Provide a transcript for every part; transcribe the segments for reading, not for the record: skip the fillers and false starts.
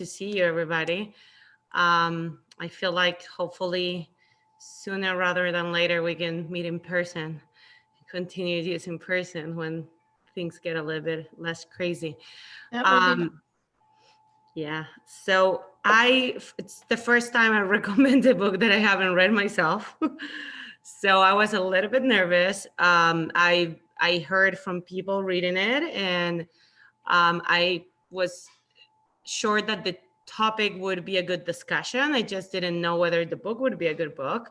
to see you, everybody. I feel like hopefully sooner rather than later we can meet in person, continue this in person when things get a little bit less crazy. That would be Yeah. So it's the first time I recommend a book that I haven't read myself. So I was a little bit nervous. I heard from people reading it, and I was sure that the topic would be a good discussion. I just didn't know whether the book would be a good book.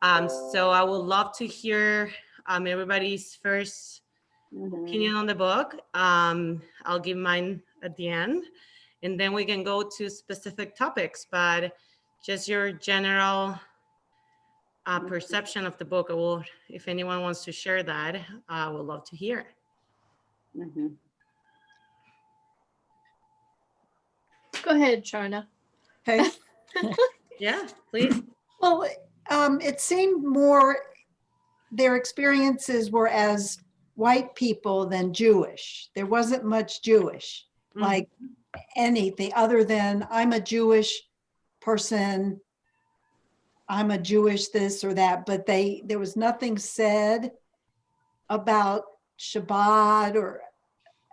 So I would love to hear everybody's first opinion on the book. I'll give mine at the end, and then we can go to specific topics. But just your general perception of the book. If anyone wants to share that, I would love to hear. Go ahead, Charna. Okay. Yeah, please. Well, it seemed more their experiences were as white people than Jewish. There wasn't much Jewish, like anything other than I'm a Jewish person, I'm a Jewish this or that, but there was nothing said about Shabbat or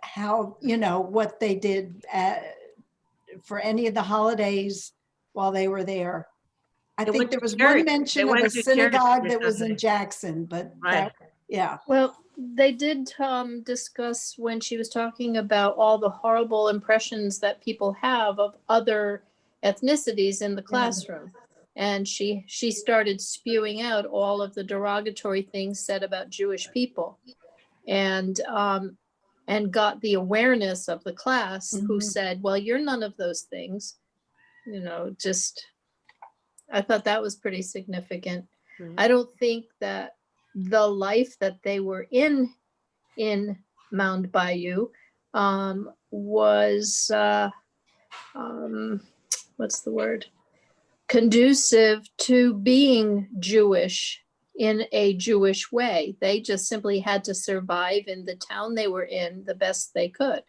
how, what they did for any of the holidays while they were there. I think there was one mention of a synagogue that was in Jackson, but yeah. Well, they did discuss when she was talking about all the horrible impressions that people have of other ethnicities in the classroom. And she started spewing out all of the derogatory things said about Jewish people, and got the awareness of the class who said, well, you're none of those things. I thought that was pretty significant. I don't think that the life that they were in Mound Bayou was, what's the word? Conducive to being Jewish in a Jewish way. They just simply had to survive in the town they were in the best they could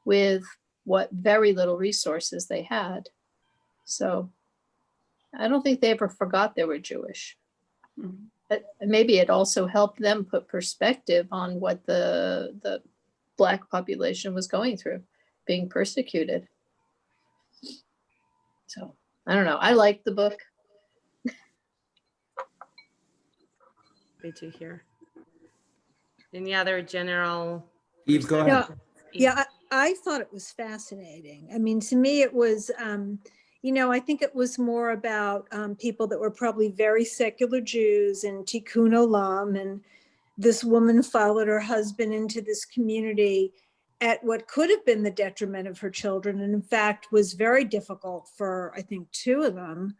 with what very little resources they had. So I don't think they ever forgot they were Jewish. But maybe it also helped them put perspective on what the Black population was going through, being persecuted. So I don't know. I like the book. Good to hear. Any other general? Eve, go ahead. Yeah, I thought it was fascinating. I mean, to me, it was, I think it was more about people that were probably very secular Jews and Tikkun Olam, and this woman followed her husband into this community at what could have been the detriment of her children, and in fact was very difficult for, I think, two of them.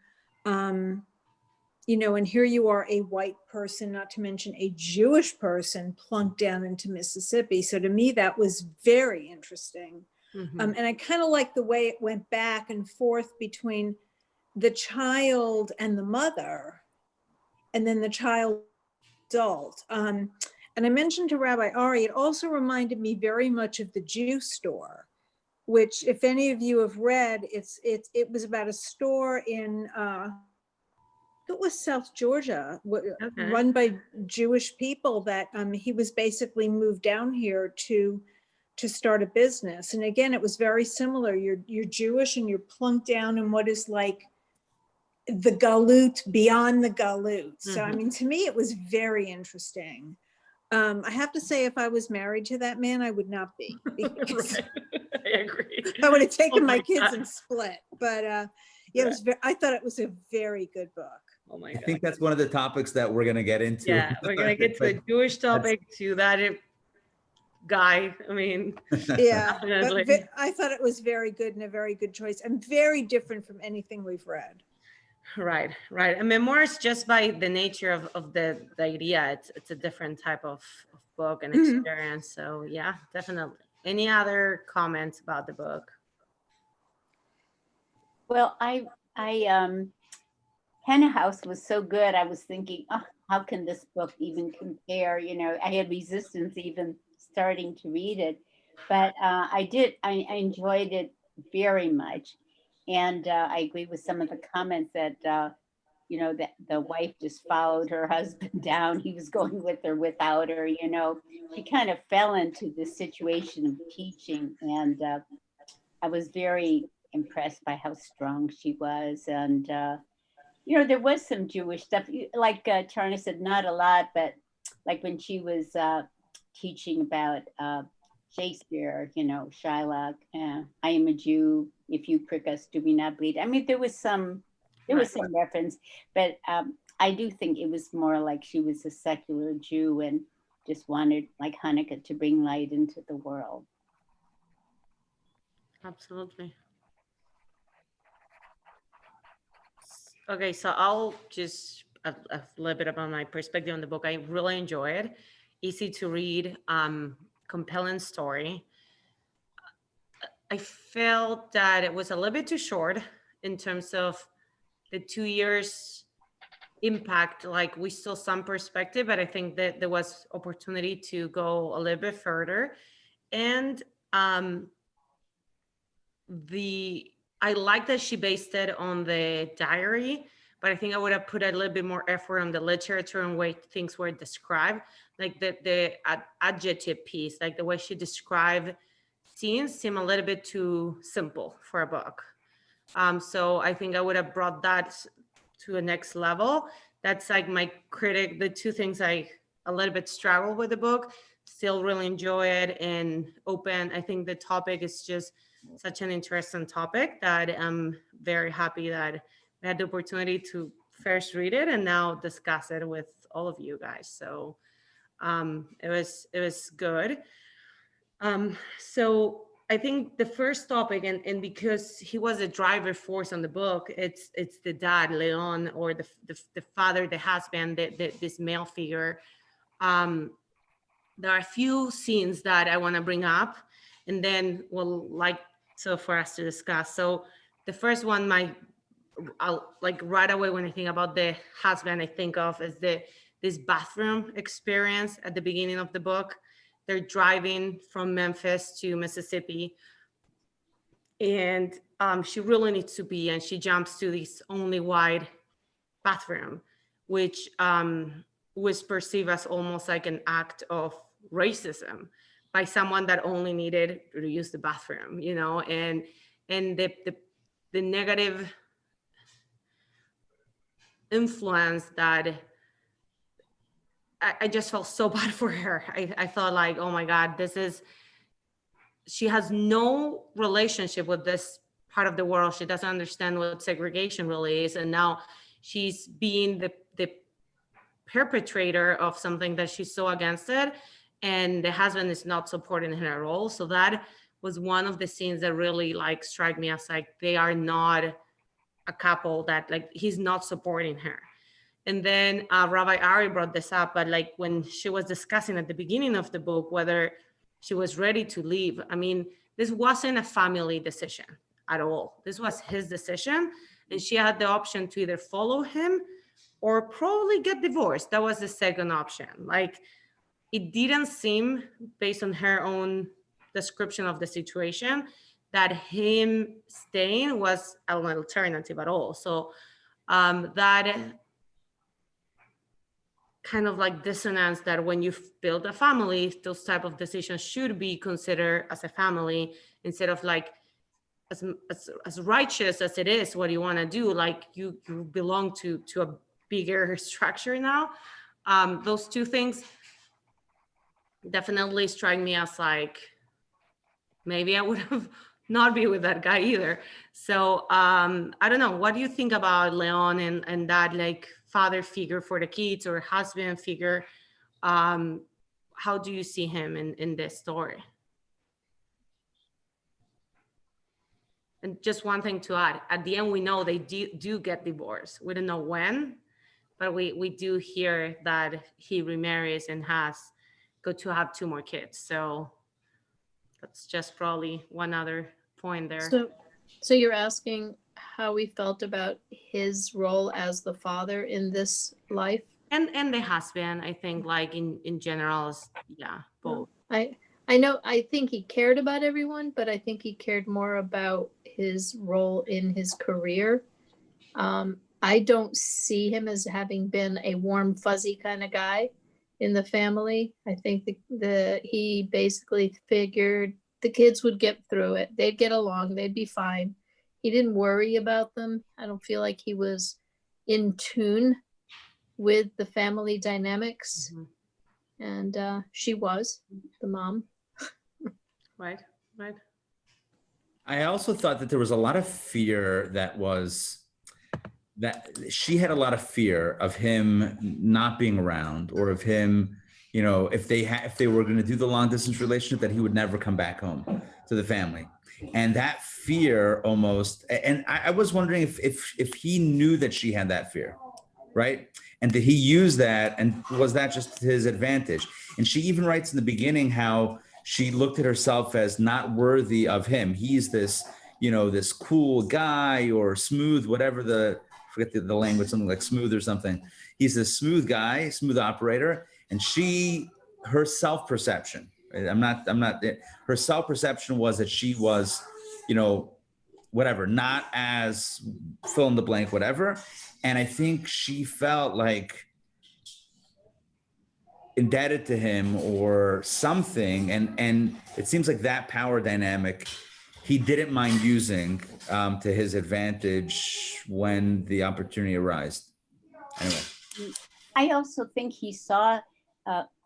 And here you are, a white person, not to mention a Jewish person, plunked down into Mississippi. So to me, that was very interesting. And I kind of like the way it went back and forth between the child and the mother, and then the child adult. And I mentioned to Rabbi Ari, it also reminded me very much of The Jew Store, which, if any of you have read, it was about a store in it was South Georgia, run by Jewish people, that he was basically moved down here to start a business. And again, it was very similar. You're Jewish and you're plunked down in what is like the galut beyond the galut. So I mean, to me, it was very interesting. I have to say, if I was married to that man, I would not be. Right. I agree. I would have taken my kids and split. But yeah, I thought it was a very good book. Oh my I God. think that's one of the topics that we're going to get into. Yeah, we're going to get to a Jewish topic, to that guy. I mean, yeah, but I thought it was very good and a very good choice, and very different from anything we've read. Right. And Memoir is, just by the nature of the idea, it's a different type of book and experience. So yeah, definitely. Any other comments about the book? Well, Henna House was so good. I was thinking, how can this book even compare? I had resistance even starting to read it, but I enjoyed it very much. And I agree with some of the comments that, you know, that the wife just followed her husband down. He was going with her without her, you know. She kind of fell into this situation of teaching. And I was very impressed by how strong she was. And, you know, there was some Jewish stuff, like Charna said, not a lot, but like when she was teaching about Shakespeare, you know, Shylock, I am a Jew, if you prick us, do we not bleed? I mean, there was some reference, but I do think it was more like she was a secular Jew and just wanted, like Hanukkah, to bring light into the world. Absolutely. Okay, so I'll just a little bit about my perspective on the book. I really enjoy it. Easy to read, compelling story. I felt that it was a little bit too short in terms of the 2 years impact. Like we saw some perspective, but I think that there was opportunity to go a little bit further. And I like that she based it on the diary, but I think I would have put a little bit more effort on the literature and way things were described, like the adjective piece, like the way she described scenes seem a little bit too simple for a book. So I think I would have brought that to a next level. That's like my critic, the two things I a little bit struggle with the book, still really enjoy it and open. I think the topic is just such an interesting topic that I'm very happy that we had the opportunity to first read it and now discuss it with all of you guys. So it was good. So I think the first topic, and because he was a driver force on the book, it's the dad, Leon, or the father, the husband, this male figure. There are a few scenes that I want to bring up, and then we'll for us to discuss. So the first one, I'll like right away when I think about the husband, I think of is this bathroom experience at the beginning of the book. They're driving from Memphis to Mississippi, and she really needs to pee, and she jumps to this only wide bathroom, which was perceived as almost like an act of racism by someone that only needed to use the bathroom, you know, and the negative influence that I just felt so bad for her. I thought like, oh my God, she has no relationship with this part of the world. She doesn't understand what segregation really is. And now she's being the perpetrator of something that she's so against it. And the husband is not supporting her at all. So that was one of the scenes that really like struck me as like, they are not a couple, that like, he's not supporting her. And then Rabbi Ari brought this up, but like when she was discussing at the beginning of the book, whether she was ready to leave. I mean, this wasn't a family decision at all. This was his decision. And she had the option to either follow him or probably get divorced. That was the second option. Like, it didn't seem, based on her own description of the situation, that him staying was an alternative at all. So that kind of like dissonance, that when you build a family, those type of decisions should be considered as a family, instead of like as righteous as it is what you want to do, like you belong to a bigger structure now. Those two things definitely strike me as like, maybe I would have not be with that guy either. So I don't know. What do you think about Leon and that like father figure for the kids, or husband figure? How do you see him in this story? And just one thing to add, at the end, we know they do get divorced. We don't know when, but we do hear that he remarries and has got to have 2 more kids. So that's just probably one other point there. So you're asking how we felt about his role as the father in this life? And the husband, I think, like in general, yeah, both. I think he cared about everyone, but I think he cared more about his role in his career. I don't see him as having been a warm, fuzzy kind of guy in the family. I think he basically figured the kids would get through it. They'd get along. They'd be fine. He didn't worry about them. I don't feel like he was in tune with the family dynamics. And she was the mom. Right, right. I also thought that there was a lot of fear that she had a lot of fear of him not being around, or of him, you know, if they were going to do the long distance relationship, that he would never come back home to the family. And that fear almost, and I was wondering if he knew that she had that fear, right? And did he use that, and was that just his advantage? And she even writes in the beginning how she looked at herself as not worthy of him. He's this, you know, this cool guy, or smooth, whatever forget the language, something like smooth or something. He's this smooth guy, smooth operator. And her self-perception, right? Her self-perception was that she was, you know, whatever, not as fill in the blank, whatever. And I think she felt like indebted to him or something. And it seems like that power dynamic, he didn't mind using to his advantage when the opportunity arose. Anyway. I also think he saw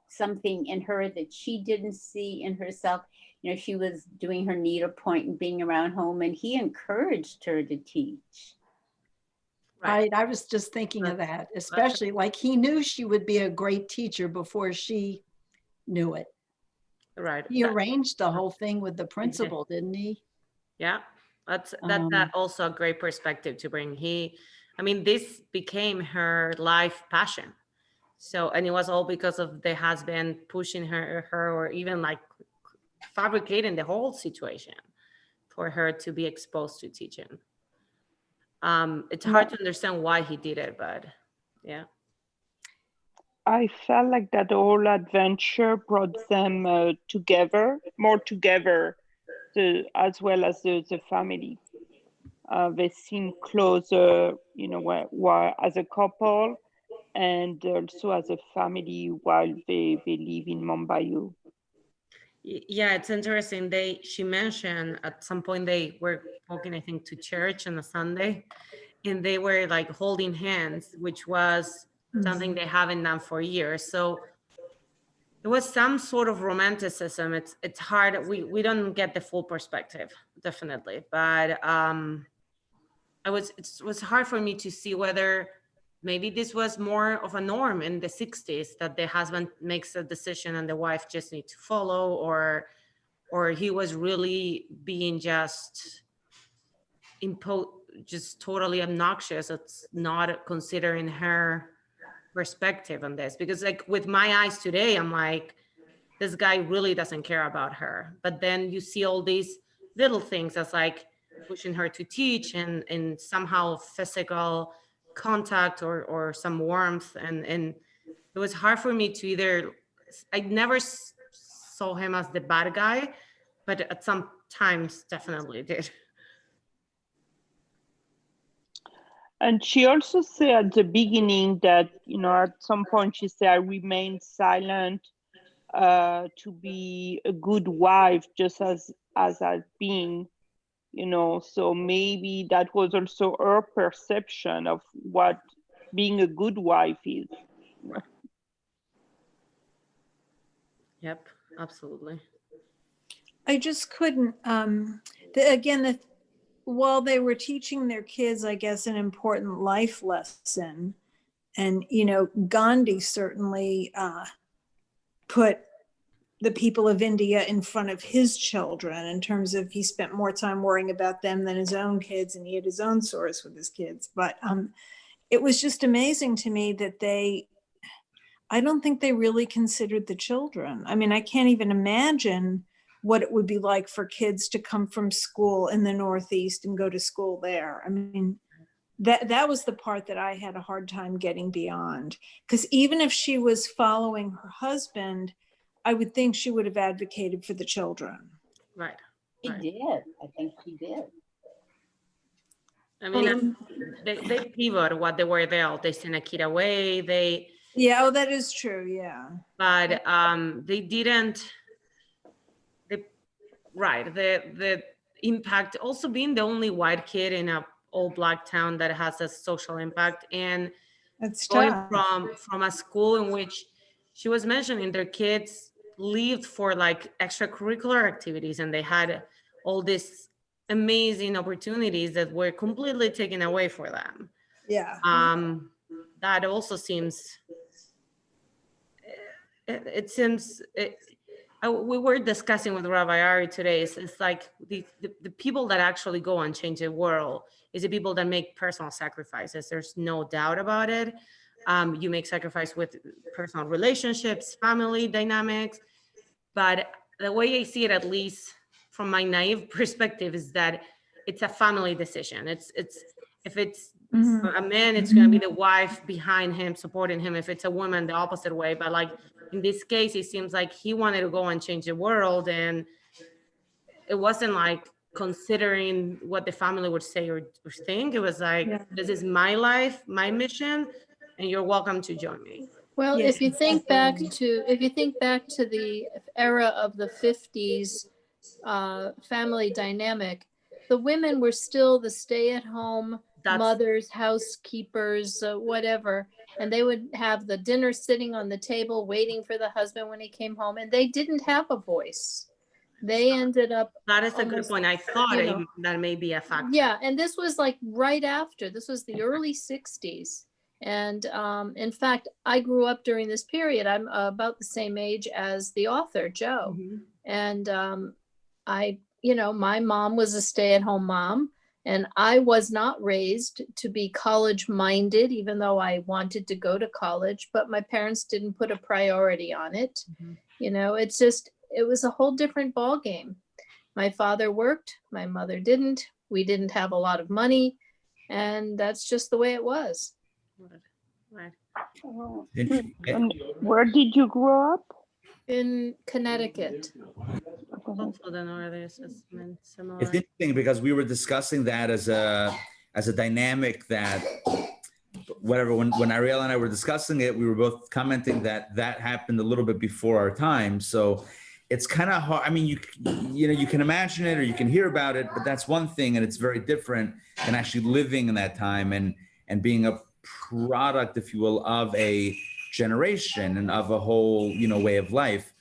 something in her that she didn't see in herself. You know, she was doing her needlepoint and being around home, and he encouraged her to teach. Right. I was just thinking of that, especially like he knew she would be a great teacher before she knew it. Right. He arranged the whole thing with the principal, didn't he? Yeah, that's also a great perspective to bring. This became her life passion. So, and it was all because of the husband pushing her, or even like fabricating the whole situation for her to be exposed to teaching. It's hard to understand why he did it, but yeah. I felt like that whole adventure brought them more together, as well as the family. They seem closer, you know, while as a couple, and also as a family while they live in Mumbai. Yeah, it's interesting. She mentioned at some point they were walking, I think, to church on a Sunday, and they were like holding hands, which was something they haven't done for years. So it was some sort of romanticism. It's hard. We don't get the full perspective, definitely, but it was hard for me to see whether maybe this was more of a norm in the 60s, that the husband makes a decision and the wife just needs to follow, or he was really being just totally obnoxious. It's not considering her perspective on this, because like with my eyes today, I'm like, this guy really doesn't care about her. But then you see all these little things as like pushing her to teach, and somehow physical contact or some warmth, and it was hard for me to I never saw him as the bad guy, but at some times definitely did. And she also said at the beginning that, you know, at some point she said, I remained silent to be a good wife, just as I've been, you know. So maybe that was also her perception of what being a good wife is. Yep, absolutely. I just couldn't, while they were teaching their kids, I guess, an important life lesson, and, you know, Gandhi certainly put the people of India in front of his children, in terms of he spent more time worrying about them than his own kids, and he had his own source with his kids. But it was just amazing to me that I don't think they really considered the children. I mean, I can't even imagine what it would be like for kids to come from school in the Northeast and go to school there. I mean, that was the part that I had a hard time getting beyond. Because even if she was following her husband, I would think she would have advocated for the children. Right. She Right. did. I think she did. I mean, they pivot what they were there. They sent a kid away. Yeah, oh, that is true. Yeah. But they didn't. Right. The impact, also being the only white kid in a all black town that has a social impact, and That's going tough. from a school in which she was mentioning their kids lived for like extracurricular activities, and they had all these amazing opportunities that were completely taken away for them. Yeah. That also seems, it seems, we were discussing with Rabbi Ari today, it's like the people that actually go and change the world is the people that make personal sacrifices. There's no doubt about it. You make sacrifice with personal relationships, family dynamics, but the way I see it, at least from my naive perspective, is that it's a family decision. It's if it's a man, it's going to be the wife behind him, supporting him. If it's a woman, the opposite way. But like in this case, it seems like he wanted to go and change the world, and it wasn't like considering what the family would say or think. It was like, Yeah. this is my life, my mission, and you're welcome to join me. Well, Yeah, if you think back definitely. to the era of the 50s family dynamic, the women were still the stay-at-home mothers, housekeepers, whatever, and they would have the dinner sitting on the table waiting for the husband when he came home, and they didn't have a voice. They ended up. That is a good point. I thought that may be a factor. Yeah, and this was like right after. This was the early 60s. And in fact, I grew up during this period. I'm about the same age as the author, Joe. And my mom was a stay-at-home mom, and I was not raised to be college-minded, even though I wanted to go to college, but my parents didn't put a priority on it. It was a whole different ball game. My father worked, my mother didn't. We didn't have a lot of money, and that's just the way it was. Right. And where did you grow up? In Connecticut. Also, the Northern assessment similar. It's interesting because we were discussing that as a dynamic that whatever, when Ariela and I were discussing it, we were both commenting that happened a little bit before our time. So it's kind of hard. I mean, you can imagine it or you can hear about it, but that's one thing, and it's very different than actually living in that time and being a product, if you will, of a generation and of a whole, way of life.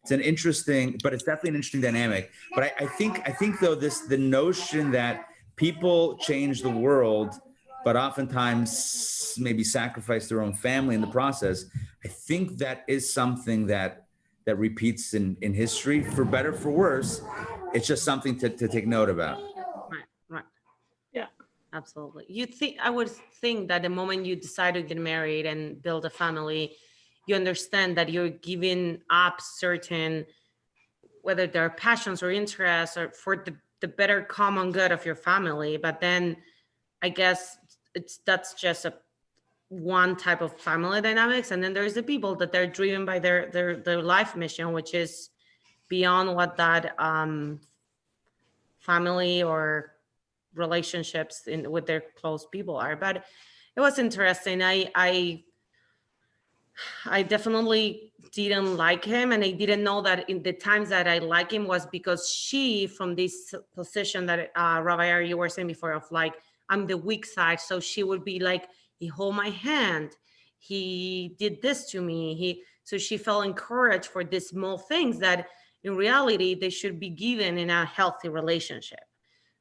It's an interesting, but it's definitely an interesting dynamic. But I think though, the notion that people change the world, but oftentimes maybe sacrifice their own family in the process, I think that is something that repeats in history, for better, for worse. It's just something to take note about. Right. Yeah. Absolutely. I would think that the moment you decide to get married and build a family, you understand that you're giving up certain, whether they're passions or interests, or for the better common good of your family. But then I guess that's just one type of family dynamics. And then there's the people that they're driven by their life mission, which is beyond what that family or relationships with their close people are. But it was interesting. I definitely didn't like him, and I didn't know that in the times that I like him was because she, from this position that Rabbi Ari, you were saying before, of like, I'm the weak side. So she would be like, he hold my hand, he did this to me, so she felt encouraged for these small things that in reality they should be given in a healthy relationship.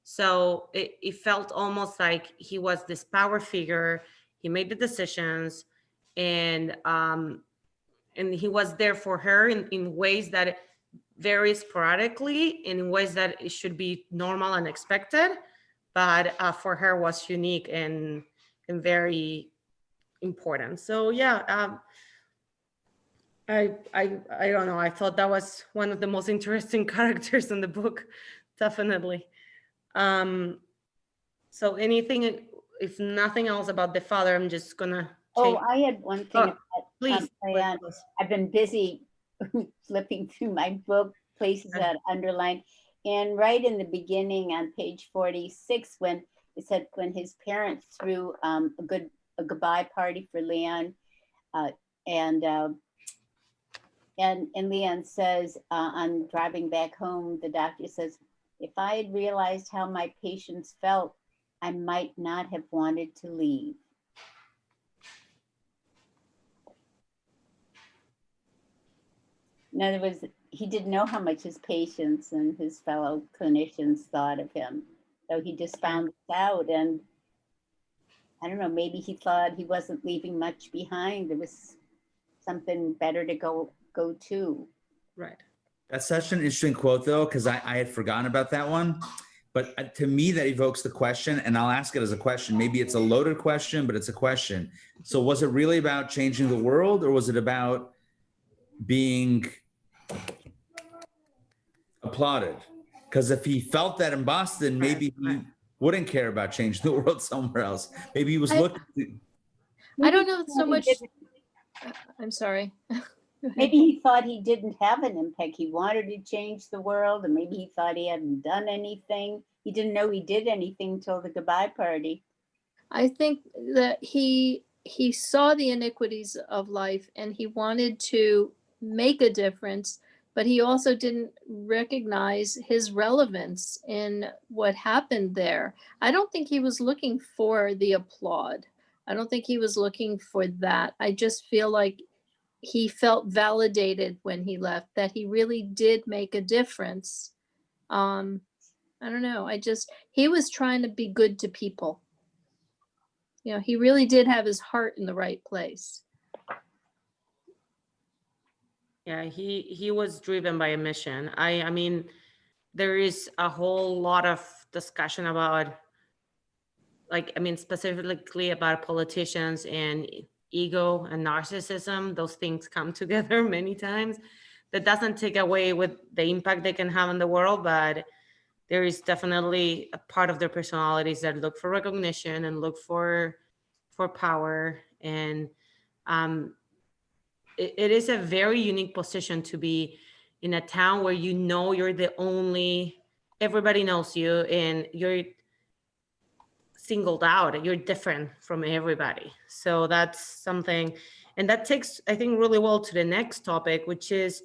So it felt almost like he was this power figure. He made the decisions, and he was there for her in ways that vary sporadically, in ways that it should be normal and expected, but for her was unique and very important. So yeah, I don't know. I thought that was one of the most interesting characters in the book, definitely. So anything, if nothing else about the father, I'm just gonna change. I had one thing. Please. I've been busy flipping through my book, places that underlined. And right in the beginning on page 46, when it said when his parents threw a goodbye party for Leon, and Leon says on driving back home, the doctor says, if I had realized how my patients felt, I might not have wanted to leave. In other words, he didn't know how much his patients and his fellow clinicians thought of him. So he just found this out, and I don't know, maybe he thought he wasn't leaving much behind. There was something better to go to. Right. That's such an interesting quote, though, because I had forgotten about that one. But to me, that evokes the question, and I'll ask it as a question. Maybe it's a loaded question, but it's a question. So was it really about changing the world, or was it about being applauded? Because if he felt that in Boston, maybe he wouldn't care about changing the world somewhere else. Maybe he was looking. I don't know so much. I'm sorry. Maybe he thought he didn't have an impact. He wanted to change the world, and maybe he thought he hadn't done anything. He didn't know he did anything till the goodbye party. I think that he saw the iniquities of life and he wanted to make a difference, but he also didn't recognize his relevance in what happened there. I don't think he was looking for the applaud. I don't think he was looking for that. I just feel like he felt validated when he left, that he really did make a difference. I don't know. He was trying to be good to people. You know, he really did have his heart in the right place. Yeah, he was driven by a mission. I mean, there is a whole lot of discussion about, like, I mean, specifically about politicians and ego and narcissism. Those things come together many times. That doesn't take away with the impact they can have in the world, but there is definitely a part of their personalities that look for recognition and look for power. And it is a very unique position to be in a town where you know you're the only, everybody knows you and you're singled out, you're different from everybody. So that's something, and that takes, I think, really well to the next topic, which is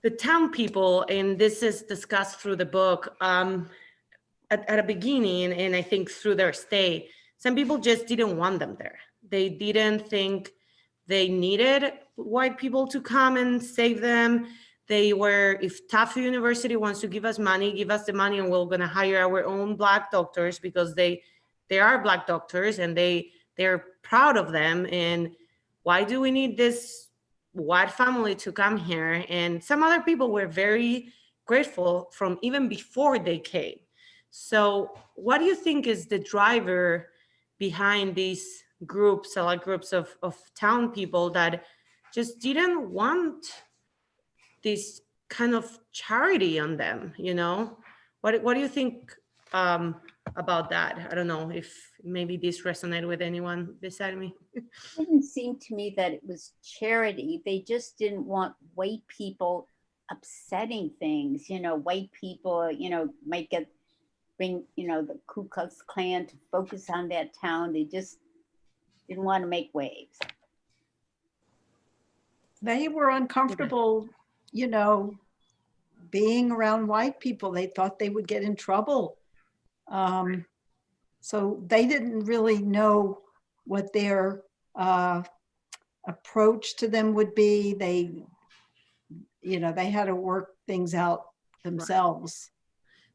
the town people. And this is discussed through the book at a beginning, and I think through their stay. Some people just didn't want them there. They didn't think they needed white people to come and save them. They were, if Tufts University wants to give us money, give us the money, and we're gonna hire our own Black doctors, because they are Black doctors and they're proud of them. And why do we need this white family to come here? And some other people were very grateful from even before they came. So what do you think is the driver behind these groups, select groups of town people that just didn't want this kind of charity on them, you know? What do you think about that? I don't know if maybe this resonated with anyone beside me. It didn't seem to me that it was charity. They just didn't want white people upsetting things. You know, white people, you know, might bring, you know, the Ku Klux Klan to focus on that town. They just didn't want to make waves. They were uncomfortable, you know, being around white people. They thought they would get in trouble. So they didn't really know what their approach to them would be. They, you know, they had to work things out themselves.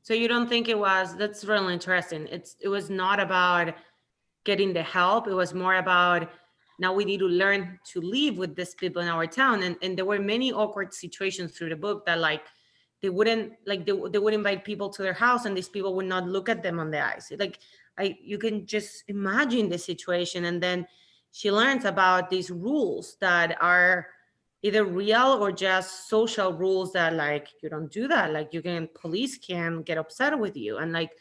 So you don't think it was, that's really interesting. It was not about getting the help. It was more about, now we need to learn to live with these people in our town. And there were many awkward situations through the book that, like, they wouldn't, like, they would invite people to their house and these people would not look at them on the eyes. Like, you can just imagine the situation. And then she learns about these rules that are either real or just social rules that, like, you don't do that. Like, police can get upset with you. And like,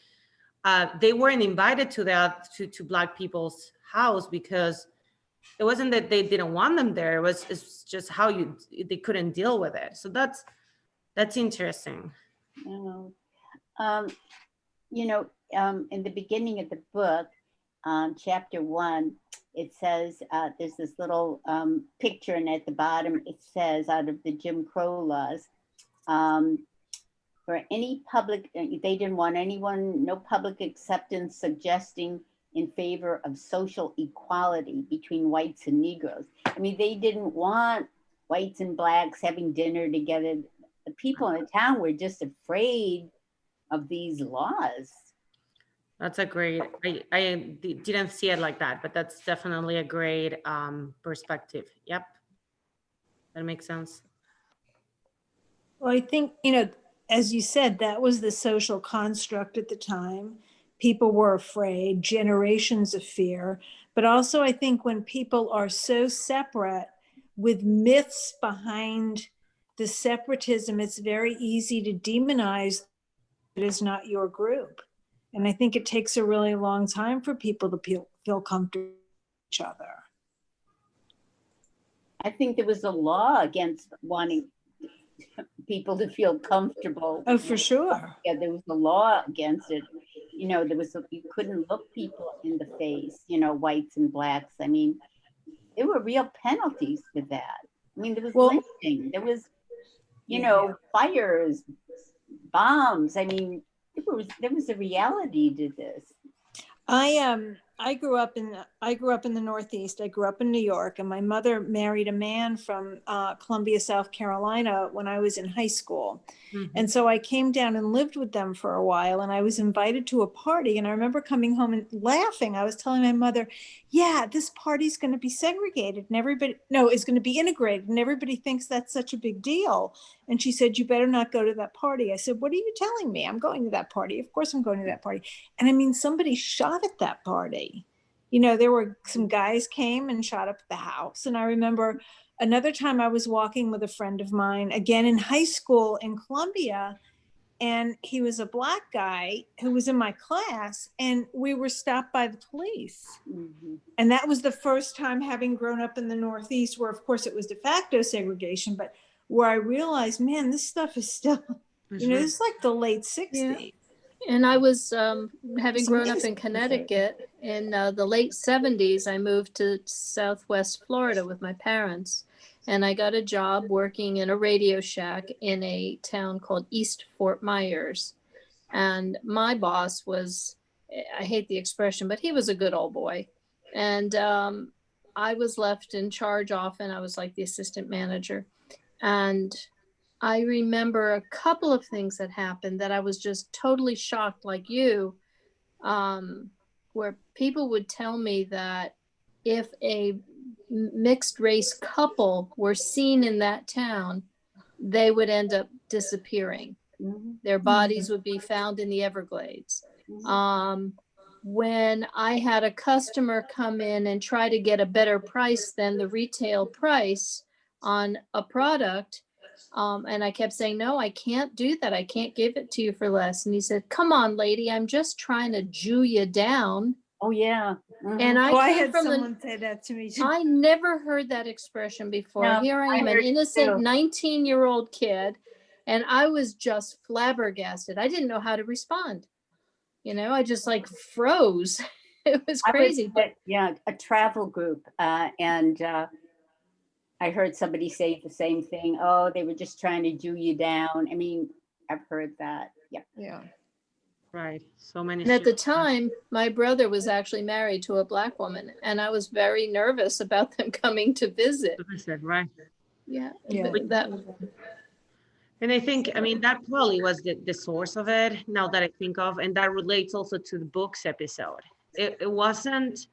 they weren't invited to Black people's house because it wasn't that they didn't want them there. It's just how they couldn't deal with it. So that's interesting. Oh. In the beginning of the book, chapter 1, it says there's this little picture, and at the bottom it says, out of the Jim Crow laws, for any public, they didn't want no public acceptance suggesting in favor of social equality between whites and Negroes. I mean, they didn't want whites and blacks having dinner together. The people in the town were just afraid of these laws. That's a great, I didn't see it like that, but that's definitely a great perspective. Yep. That makes sense. Well, I think, as you said, that was the social construct at the time. People were afraid, generations of fear. But also, I think when people are so separate with myths behind the separatism, it's very easy to demonize it is not your group. And I think it takes a really long time for people to feel comfortable with each other. I think there was a law against wanting people to feel comfortable. Oh, for sure. Yeah, there was a law against it. You couldn't look people in the face, whites and blacks. I mean, there were real penalties for that. I mean, there was lynching, there was, fires, bombs. I mean, there was a reality to this. I grew up in the Northeast. I grew up in New York, and my mother married a man from Columbia, South Carolina when I was in high school. Mm-hmm. And so I came down and lived with them for a while, and I was invited to a party. And I remember coming home and laughing. I was telling my mother, yeah, this party's going to be segregated and it's going to be integrated, and everybody thinks that's such a big deal. And she said, you better not go to that party. I said, what are you telling me? I'm going to that party. Of course I'm going to that party. And I mean, somebody shot at that party. There were some guys came and shot up the house. And I remember another time I was walking with a friend of mine, again in high school in Columbia, and he was a black guy who was in my class, and we were stopped by the police. Mm-hmm. And that was the first time, having grown up in the Northeast, where of course it was de facto segregation, but where I realized, man, this stuff is still, this is like the late 60s. Yeah. And I was, having grown up in Connecticut in the late 70s, I moved to Southwest Florida with my parents. And I got a job working in a Radio Shack in a town called East Fort Myers. And my boss was, I hate the expression, but he was a good old boy. And I was left in charge often. I was like the assistant manager. And I remember a couple of things that happened that I was just totally shocked, like you, where people would tell me that if a mixed race couple were seen in that town, they would end up disappearing. Mm-hmm. Their bodies would be found in the Everglades. Mm-hmm. When I had a customer come in and try to get a better price than the retail price on a product, and I kept saying, no, I can't do that. I can't give it to you for less. And he said, come on, lady, I'm just trying to Jew you down. Oh, yeah. Mm-hmm. And I had someone say that to me too. I never heard that expression before. No, here I am, an innocent 19-year-old kid, and I was just flabbergasted. I didn't know how to respond. I just like froze. It was crazy. A travel group. And I heard somebody say the same thing. Oh, they were just trying to Jew you down. I mean, I've heard that. Yeah. Yeah. Right. So many. And at the time, my brother was actually married to a black woman, and I was very nervous about them coming to visit. Right. Yeah. And I think, that probably was the source of it, now that I think of, and that relates also to the books episode. It wasn't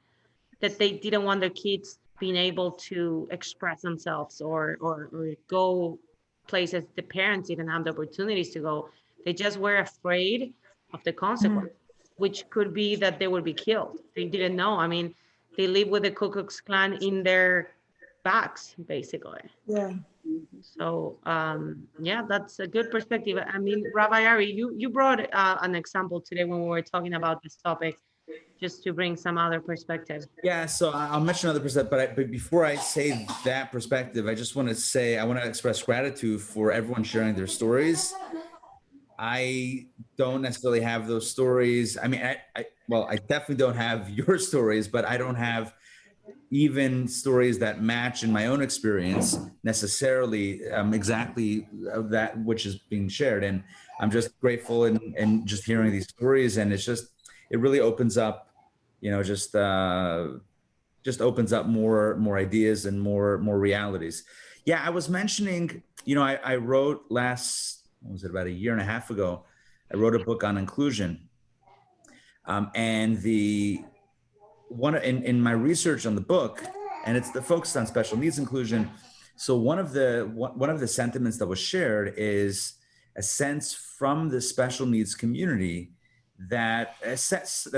that they didn't want their kids being able to express themselves or go places the parents didn't have the opportunities to go. They just were afraid of the consequence, which could be that they would be killed. They didn't know. They live with the Ku Klux Klan in their backs, basically. Yeah. So, that's a good perspective. Rabbi Ari, you brought an example today when we were talking about this topic. just to bring some other perspective. Yeah, so I'll mention another perspective, but before I say that perspective, I just want to say, I want to express gratitude for everyone sharing their stories. I don't necessarily have those stories. I mean, I definitely don't have your stories, but I don't have even stories that match in my own experience necessarily exactly that which is being shared. And I'm just grateful and just hearing these stories. And it's just, it really opens up, just opens up more ideas and more realities. Yeah, I was mentioning, I wrote what was it, about a year and a half ago, I wrote a book on inclusion. And in my research on the book, and it's the focus on special needs inclusion. So one of the sentiments that was shared is a sense from the special needs community that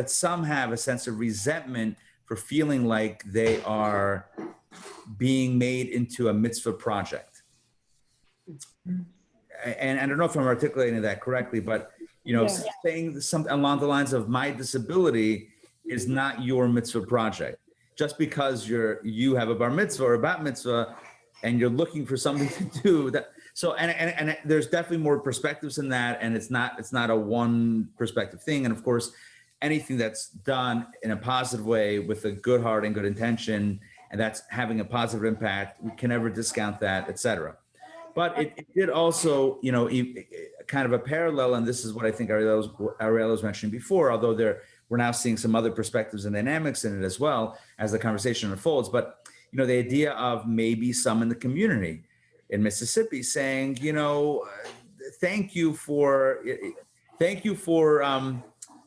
some have a sense of resentment for feeling like they are being made into a mitzvah project. And I don't know if I'm articulating that correctly, but saying something along the lines of, my disability is not your mitzvah project. Just because you have a bar mitzvah or a bat mitzvah and you're looking for something to do that. So, and there's definitely more perspectives in that. And it's not a one perspective thing. And of course, anything that's done in a positive way with a good heart and good intention, and that's having a positive impact, we can never discount that, et cetera. But it did also, kind of a parallel, and this is what I think Ariela was mentioning before, although we're now seeing some other perspectives and dynamics in it as well as the conversation unfolds. But, the idea of maybe some in the community in Mississippi saying, thank you for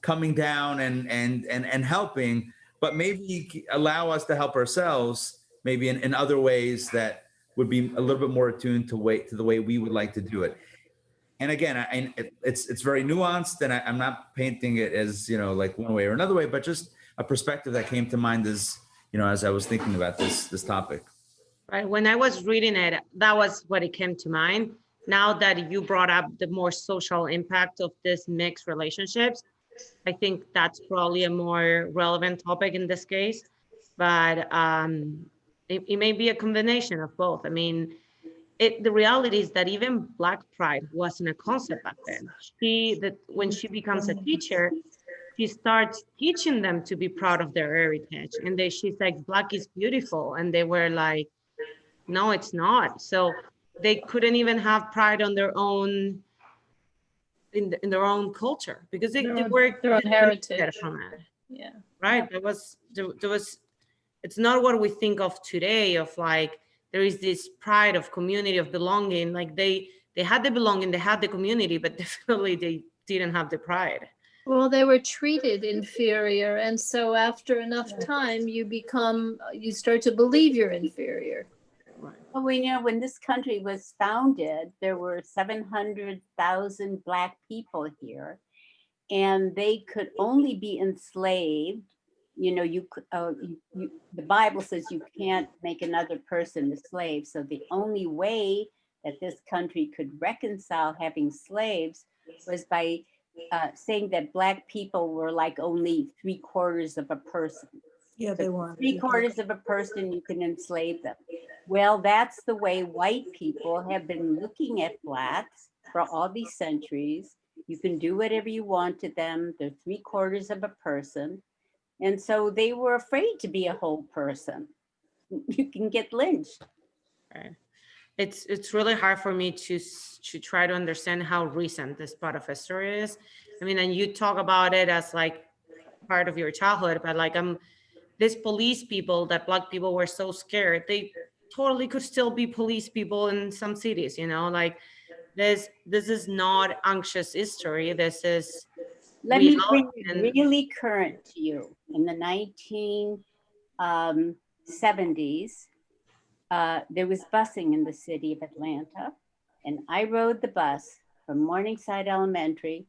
coming down and helping, but maybe allow us to help ourselves, maybe in other ways that would be a little bit more attuned to the way we would like to do it. And again, it's very nuanced, and I'm not painting it as, like one way or another way, but just a perspective that came to mind as I was thinking about this topic. Right. When I was reading it, that was what it came to mind. Now that you brought up the more social impact of this mixed relationships, I think that's probably a more relevant topic in this case. But it may be a combination of both. I mean, the reality is that even Black pride wasn't a concept back then. When she becomes a teacher, she starts teaching them to be proud of their heritage. And she's like, Black is beautiful. And they were like, no, it's not. So they couldn't even have pride on their own, in their own culture, because they were their own heritage. From it. Yeah. Right. There was, it's not what we think of today of like, there is this pride of community, of belonging. Like they had the belonging, they had the community, but definitely they didn't have the pride. Well, they were treated inferior. And so after enough time, you start to believe you're inferior. Well, when this country was founded, there were 700,000 Black people here, and they could only be enslaved. The Bible says you can't make another person a slave. So the only way that this country could reconcile having slaves was by saying that Black people were like only 3/4 of a person. Yeah, they were. 3/4 of a person, you can enslave them. Well, that's the way white people have been looking at Blacks for all these centuries. You can do whatever you want to them. They're 3/4 of a person. And so they were afraid to be a whole person. You can get lynched. Right. It's really hard for me to try to understand how recent this part of history is. I mean, and you talk about it as like part of your childhood, but like these police people that Black people were so scared, they totally could still be police people in some cities, like this is not anxious history. This is, let me bring it really current to you. In the 1970s, there was busing in the city of Atlanta, and I rode the bus from Morningside Elementary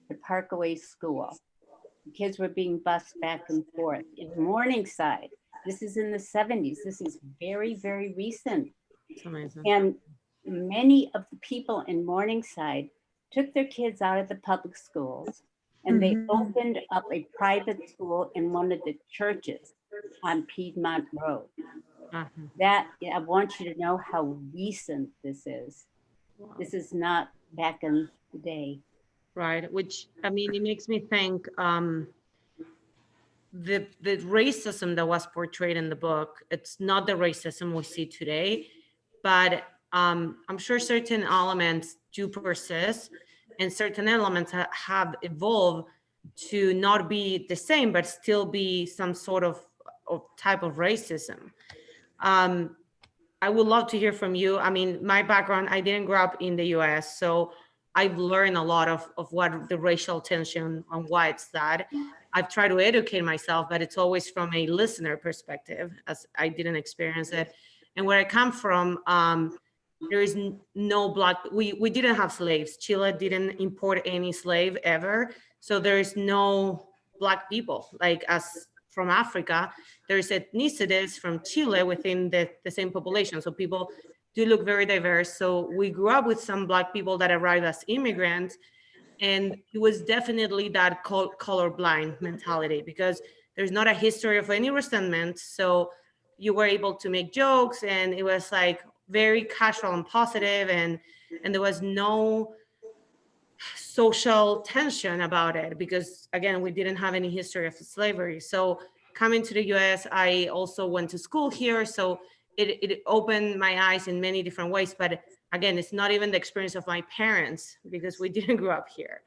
to Parkaway School. The kids were being bused back and forth in Morningside. This is in the 70s. This is very, very recent. It's amazing. And many of the people in Morningside took their kids out of the public schools And they Mhm. opened up a private school in one of the churches on Piedmont Road. Uh-huh. That, I want you to know how recent this is. Wow. This is not back in the day. Right, which, I mean, it makes me think the racism that was portrayed in the book, it's not the racism we see today, but I'm sure certain elements do persist, and certain elements have evolved to not be the same, but still be some sort of type of racism. I would love to hear from you. I mean, my background, I didn't grow up in the US, so I've learned a lot of what the racial tension and why it's that. I've tried to educate myself, but it's always from a listener perspective, as I didn't experience it. And where I come from, there is no black, we didn't have slaves. Chile didn't import any slave ever. So there is no black people, like us from Africa. There's ethnicities from Chile within the same population. So people do look very diverse. So we grew up with some black people that arrived as immigrants. And it was definitely that colorblind mentality, because there's not a history of any resentment. So you were able to make jokes, and it was like very casual and positive, and there was no social tension about it, because again, we didn't have any history of slavery. So coming to the US, I also went to school here, so it opened my eyes in many different ways. But again, it's not even the experience of my parents, because we didn't grow up here.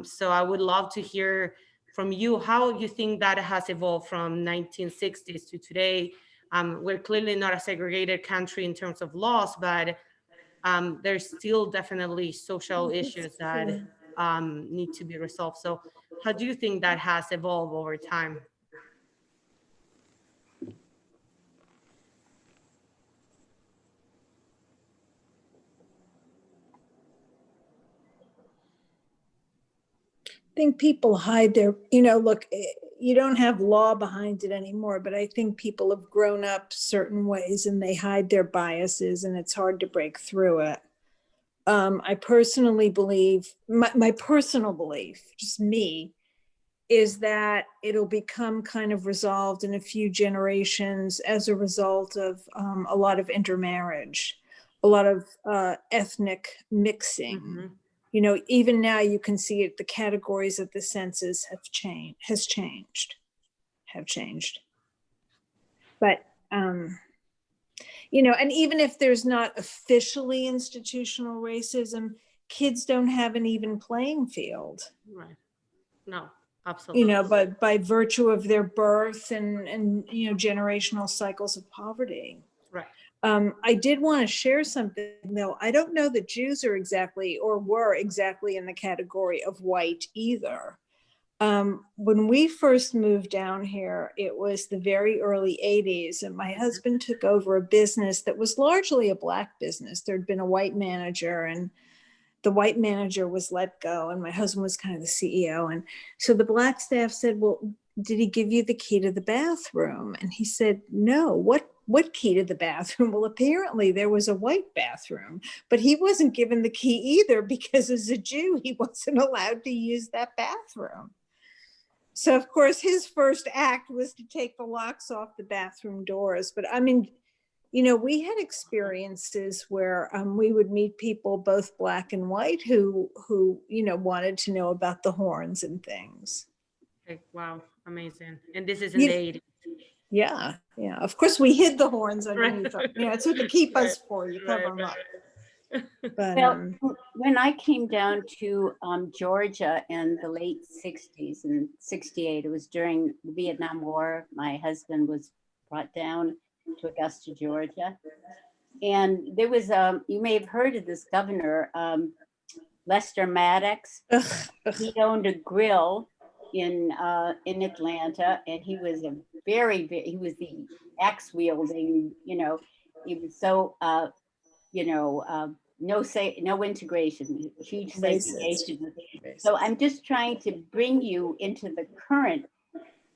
So I would love to hear from you how you think that has evolved from 1960s to today. We're clearly not a segregated country in terms of laws, but there's still definitely social issues that need to be resolved. So how do you think that has evolved over time? I think people hide their, look, you don't have law behind it anymore, but I think people have grown up certain ways and they hide their biases, and it's hard to break through it. I personally believe, my personal belief, just me, is that it'll become kind of resolved in a few generations as a result of a lot of intermarriage, a lot of ethnic mixing. Mm-hmm. Even now you can see it, the categories of the census have changed. But, and even if there's not officially institutional racism, kids don't have an even playing field. Right. No, absolutely. But by virtue of their birth and generational cycles of poverty. Right. I did want to share something, though. I don't know that Jews are exactly or were exactly in the category of white either. When we first moved down here, it was the very early 80s, and my husband took over a business that was largely a Black business. There'd been a white manager, and the white manager was let go, and my husband was kind of the CEO. And so the Black staff said, well, did he give you the key to the bathroom? And he said, no. What key to the bathroom? Well, apparently there was a white bathroom, but he wasn't given the key either, because as a Jew, he wasn't allowed to use that bathroom. So of course, his first act was to take the locks off the bathroom doors. But I mean, we had experiences where we would meet people, both Black and white, who wanted to know about the horns and things. Okay. Wow, amazing. And this is in the 80s. Yeah. Of course, we hid the horns underneath them. It's what to keep us for. You cover them up. But, well, when I came down to Georgia in the late 60s, in 68, it was during the Vietnam War. My husband was brought down to Augusta, Georgia. And there was, you may have heard of this governor, Lester Maddox. He owned a grill in Atlanta, and he was he was the axe wielding, he was so, no integration, huge segregation. So I'm just trying to bring you into the current.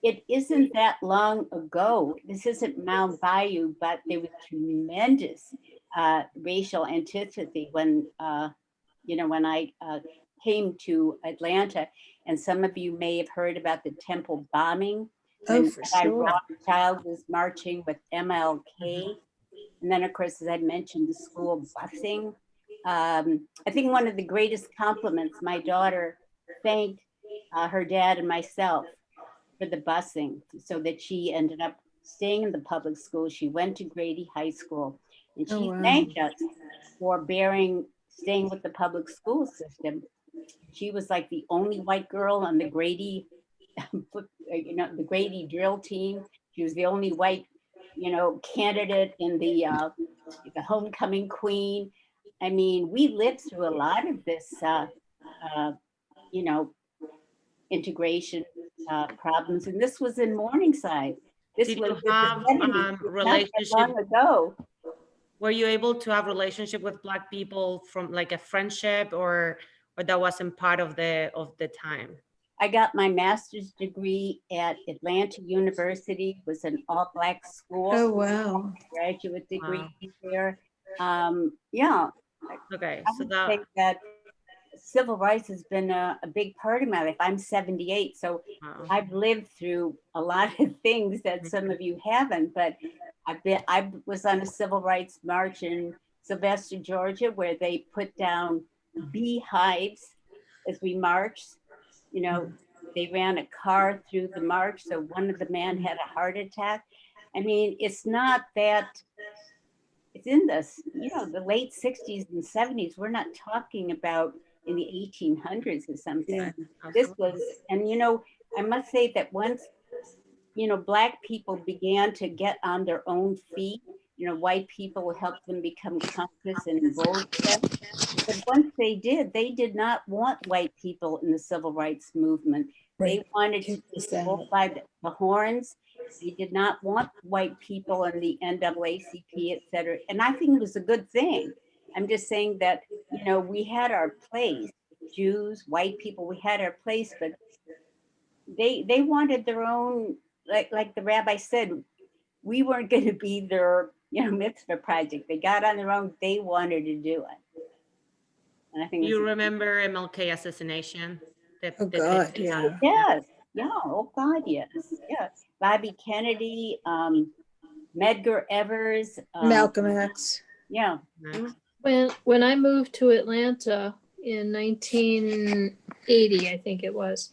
It isn't that long ago. This isn't Mount Bayou, but there was tremendous racial antipathy when I came to Atlanta. And some of you may have heard about the temple bombing. Oh, when for Rabbi sure. Rothschild was marching with MLK. And then, of course, as I mentioned, the school busing. I think one of the greatest compliments, my daughter thanked her dad and myself for the busing, so that she ended up staying in the public school. She went to Grady High School, and she Oh, wow. thanked us for staying with the public school system. She was like the only white girl on the Grady, the Grady drill team. She was the only white, candidate in the homecoming queen. I mean, we lived through a lot of this, integration problems, and this was in Morningside. This Did was you in the have 70s. It's not that relationship? long ago. Were you able to have relationship with Black people from like a friendship, or that wasn't part of the time? I got my master's degree at Atlanta University. It was an all-Black school. Oh, wow. Graduate degree Wow. there. Okay, I so would say that civil rights has been a big part of my life. I'm 78, so wow. I've lived through a lot of things that some of you haven't, but I was on a civil rights march in Sylvester, Georgia, where they put down beehives as we marched. They ran a car through the march, so one of the men had a heart attack. I mean, it's not that, it's in the late 60s and 70s. We're not talking about in the 1800s or something. Yeah. This was, and I must say that once, Black people began to get on their own feet, white people helped them become conscious and involved them. But once they did not want white people in the civil rights movement. Right. They wanted to be pulled by the horns. They did not want white people in the NAACP, et cetera. And I think it was a good thing. I'm just saying that, we had our place, Jews, white people, we had our place, but they wanted their own, like the rabbi said, we weren't going to be their, mitzvah project. They got on their own, they wanted to do it. And I think you remember MLK assassination? Oh, God, yeah. Yes. Yeah. Oh, God, yes. Yeah. Bobby Kennedy, Medgar Evers. Malcolm X. Yeah. When I moved to Atlanta in 1980, I think it was,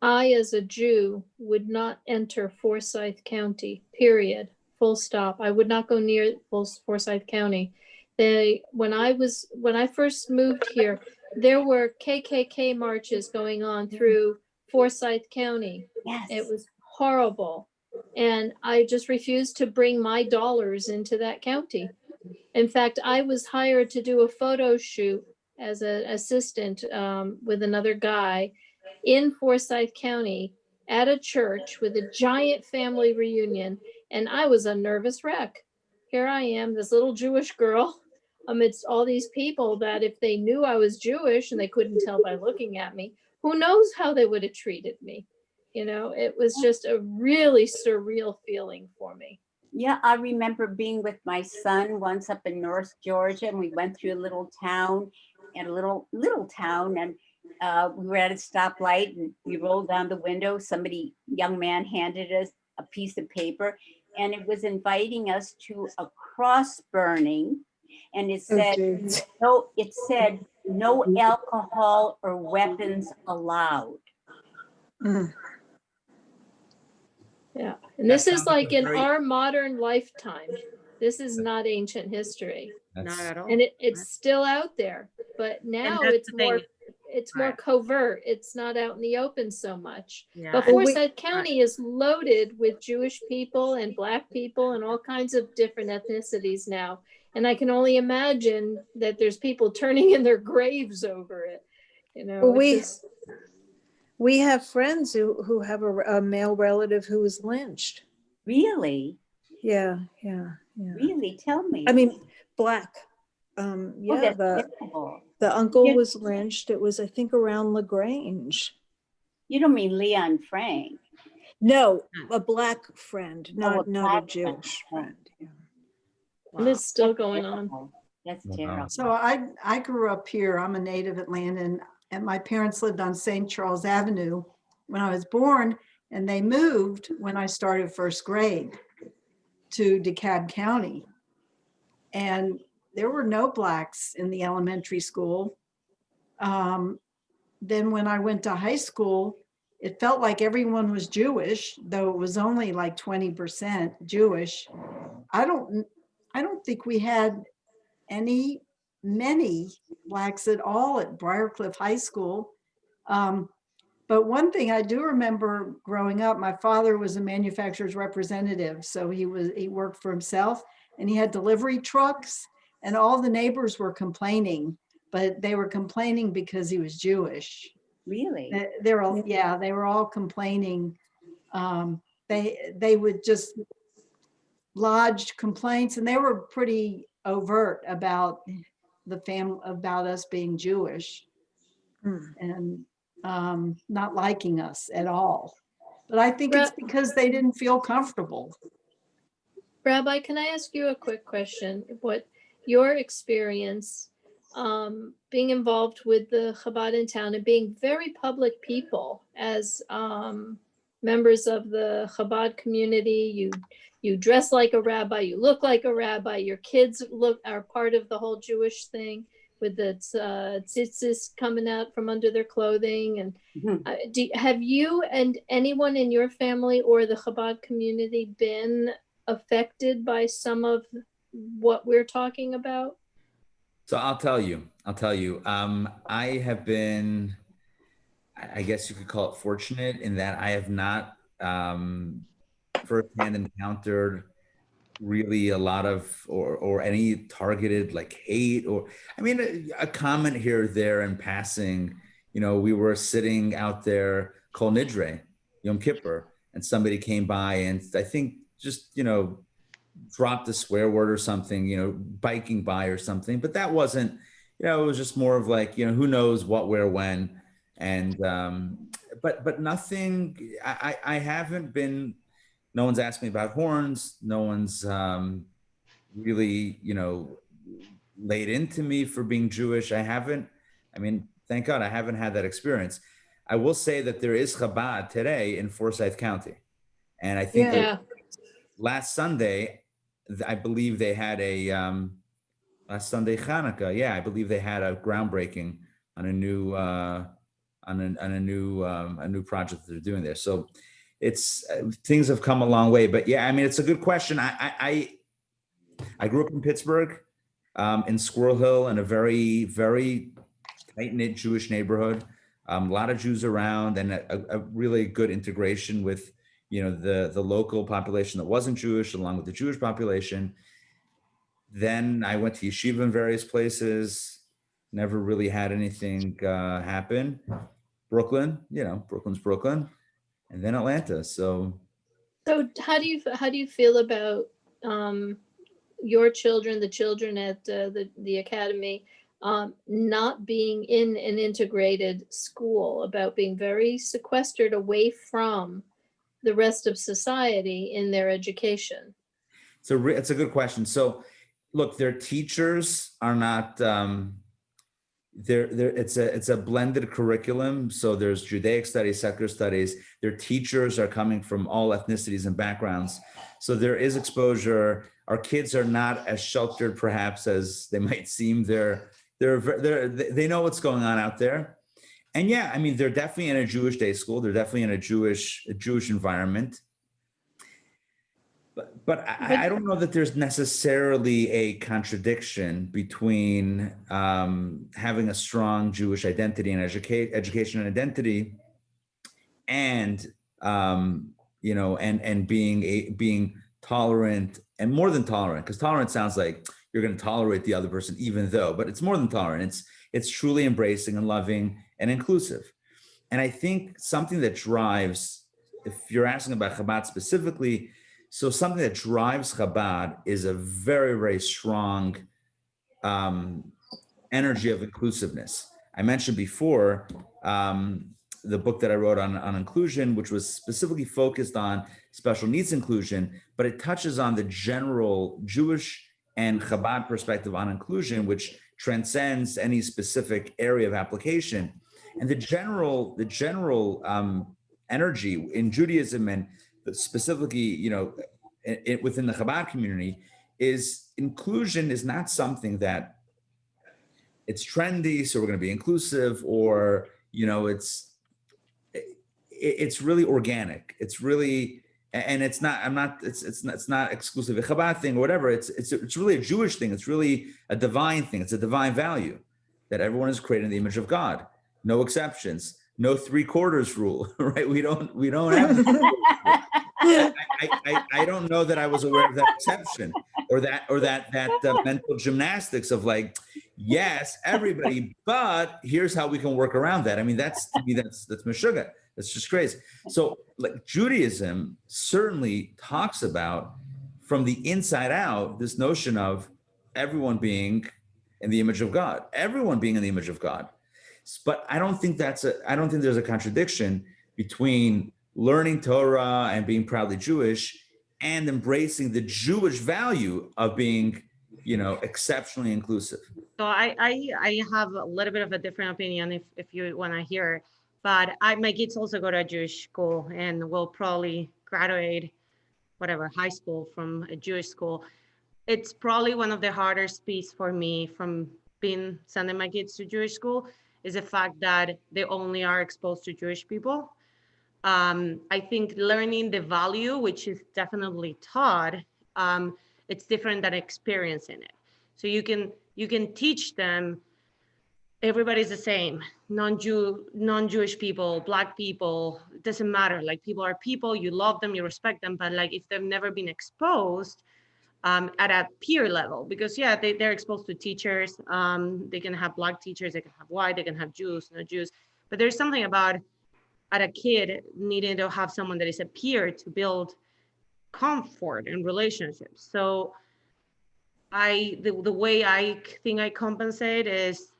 I as a Jew would not enter Forsyth County, period, full stop. I would not go near Forsyth County. When I first moved here, there were KKK marches going on through Forsyth County. Yes. It was horrible. And I just refused to bring my dollars into that county. In fact, I was hired to do a photo shoot as an assistant with another guy in Forsyth County at a church with a giant family reunion. And I was a nervous wreck. Here I am, this little Jewish girl amidst all these people that if they knew I was Jewish, and they couldn't tell by looking at me, who knows how they would have treated me. It was just a really surreal feeling for me. Yeah, I remember being with my son once up in North Georgia, and we went through a little town, and we were at a stoplight, and we rolled down the window. Young man handed us a piece of paper, and it was inviting us to a cross burning, and it said, no alcohol or weapons allowed. Mm. Yeah, and this is like in our modern lifetime. This is not ancient history. Not at all. And it's still out there, but now it's more covert. It's not out in the open so much. Yeah. But Forsyth County is loaded with Jewish people and Black people and all kinds of different ethnicities now. And I can only imagine that there's people turning in their graves over it. We have friends who have a male relative who was lynched. Really? Yeah. Really? Tell me. I mean, Black. The uncle was lynched. It was, I think, around LaGrange. You don't mean Leon Frank? No, a Black friend, not a Jewish friend. Yeah. Wow. And it's still going on. That's terrible. So I grew up here. I'm a native Atlantan. and my parents lived on St. Charles Avenue when I was born, and they moved when I started first grade to DeKalb County. And there were no Blacks in the elementary school. Then when I went to high school, it felt like everyone was Jewish, though it was only like 20% Jewish. I don't think we had many Blacks at all at Briarcliff High School. But one thing I do remember growing up, my father was a manufacturer's representative. So he worked for himself, and he had delivery trucks, and all the neighbors were complaining, but they were complaining because he was Jewish. Really? They were all complaining. They would just lodge complaints, and they were pretty overt about about us being Jewish and not liking us at all. But I think it's because they didn't feel comfortable. Rabbi, can I ask you a quick question? What your experience being involved with the Chabad in town and being very public people as members of the Chabad community, you dress like a rabbi, you look like a rabbi, your kids are part of the whole Jewish thing with the tzitzis coming out from under their clothing. And have you and anyone in your family or the Chabad community been affected by some of what we're talking about? So I'll tell you, I have been, I guess you could call it fortunate in that I have not firsthand encountered really a lot of, or any targeted like hate, or, I mean, a comment here or there in passing. You know, we were sitting out there, Kol Nidre, Yom Kippur, and somebody came by and I think just, you know, dropped a swear word or something, you know, biking by or something, but that wasn't, you know, it was just more of like, you know, who knows what, where, when. And, but nothing, I haven't been, no one's asked me about horns. No one's really, you know, laid into me for being Jewish. I mean, thank God I haven't had that experience. I will say that there is Chabad today in Forsyth County. And I think that last Sunday, I believe they had last Sunday Hanukkah. Yeah, I believe they had a groundbreaking on a new a new project that they're doing there. So it's things have come a long way. But yeah, I mean, it's a good question. I grew up in Pittsburgh, in Squirrel Hill, in a very, very tight-knit Jewish neighborhood. A lot of Jews around, and a really good integration with, you know, the local population that wasn't Jewish, along with the Jewish population. Then I went to yeshiva in various places, never really had anything happen. Brooklyn, you know, Brooklyn's Brooklyn, and then Atlanta. So how do you feel about your children, the children at the academy, not being in an integrated school, about being very sequestered away from the rest of society in their education? it's a good question. So look, their teachers are not, it's a blended curriculum. So there's Judaic studies, secular studies. Their teachers are coming from all ethnicities and backgrounds. So there is exposure. Our kids are not as sheltered perhaps as they might seem. They know what's going on out there. And yeah, I mean, they're definitely in a Jewish day school. They're definitely in a Jewish environment. But I don't know that there's necessarily a contradiction between having a strong Jewish identity and education and identity, and you know, and being tolerant, and more than tolerant, because tolerant sounds like you're going to tolerate the other person, even though, but it's more than tolerant. It's truly embracing and loving and inclusive. And I think something that drives, if you're asking about Chabad specifically, so something that drives Chabad is a very, very strong energy of inclusiveness. I mentioned before the book that I wrote on inclusion, which was specifically focused on special needs inclusion, but it touches on the general Jewish and Chabad perspective on inclusion, which transcends any specific area of application. And the general energy in Judaism, and specifically, you know, within the Chabad community, is inclusion is not something that it's trendy, so we're going to be inclusive, or, you know, it's really organic. It's really, and it's not, it's not exclusive a Chabad thing or whatever. It's really a Jewish thing. It's really a divine thing. It's a divine value that everyone is created in the image of God. No exceptions. No 3/4 rule, right? We don't have. I don't know that I was aware of that exception, or that mental gymnastics of like, yes, everybody, but here's how we can work around that. I mean, that's, to me, that's meshuggah. That's just crazy. So like Judaism certainly talks about, from the inside out, this notion of everyone being in the image of God, everyone being in the image of God. But I don't think there's a contradiction between learning Torah and being proudly Jewish and embracing the Jewish value of being, you know, exceptionally inclusive. So I have a little bit of a different opinion if you want to hear, but my kids also go to a Jewish school and will probably graduate, whatever, high school from a Jewish school. It's probably one of the hardest piece for me from sending my kids to Jewish school is the fact that they only are exposed to Jewish people. I think learning the value, which is definitely taught, it's different than experiencing it. So you can teach them everybody's the same, non-Jewish people, Black people, it doesn't matter. Like, people are people, you love them, you respect them, but like if they've never been exposed at a peer level, because yeah, they're exposed to teachers, they can have Black teachers, they can have white, they can have Jews, no Jews, but there's something about at a kid needing to have someone that is a peer to build comfort and relationships. So the way I think I compensate is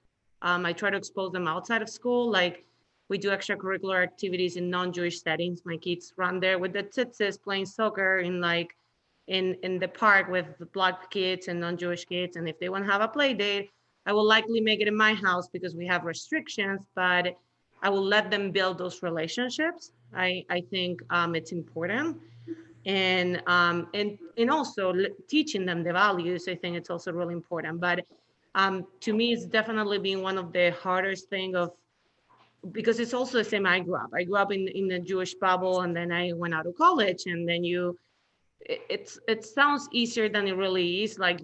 I try to expose them outside of school. Like, we do extracurricular activities in non-Jewish settings. My kids run there with the tzitzis, playing soccer in the park with the Black kids and non-Jewish kids. And if they want to have a play date, I will likely make it in my house because we have restrictions, but I will let them build those relationships. I think it's important. And also teaching them the values, I think it's also really important. But to me, it's definitely been one of the hardest thing because it's also the same. I grew up in the Jewish bubble, and then I went out to college, and then it sounds easier than it really is. Like,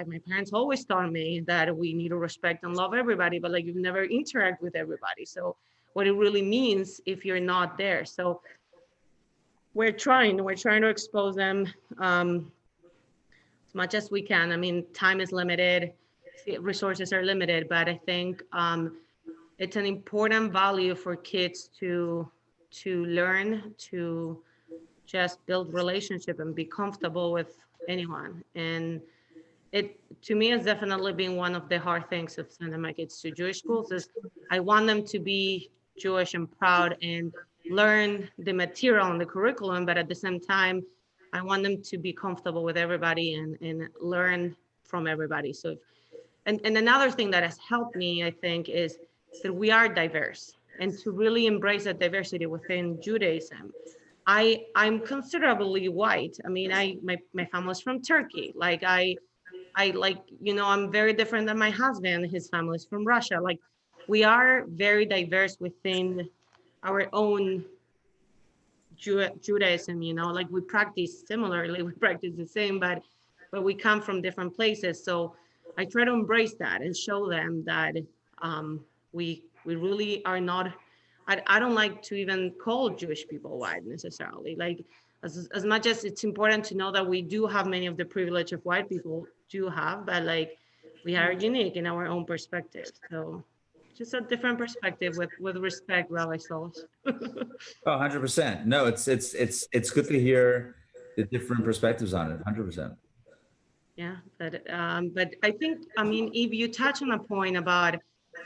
my parents always taught me that we need to respect and love everybody, but like, you've never interact with everybody. So what it really means if you're not there. So we're trying to expose them as much as we can. I mean, time is limited, resources are limited, but I think it's an important value for kids to learn to just build relationship and be comfortable with anyone. And it, to me, has definitely been one of the hard things of sending my kids to Jewish schools is I want them to be Jewish and proud and learn the material and the curriculum, but at the same time, I want them to be comfortable with everybody and learn from everybody. So, and another thing that has helped me, I think, is that we are diverse, and to really embrace that diversity within Judaism. I'm considerably white. I mean, my family's from Turkey. Like, I like, you know, I'm very different than my husband. His family's from Russia. Like, we are very diverse within our own Judaism, you know, like we practice similarly, we practice the same, but we come from different places. So I try to embrace that and show them that we really are not, I don't like to even call Jewish people white necessarily. Like, as much as it's important to know that we do have many of the privilege of white people do have, but like, we are unique in our own perspective. So just a different perspective with respect, Rabbi Solis. Oh, 100%. No, it's good to hear the different perspectives on it. 100%. Yeah, but I think, I mean, if you touch on a point about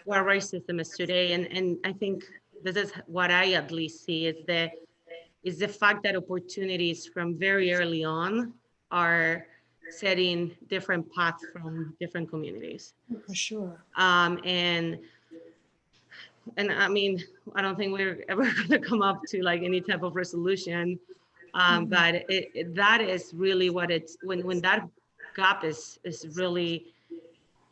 what racism is today, and I think this is what I at least see is the fact that opportunities from very early on are setting different paths from different communities. For sure. And and I mean, I don't think we're ever going to come up to like any type of resolution. But that is really what it's, when that gap is really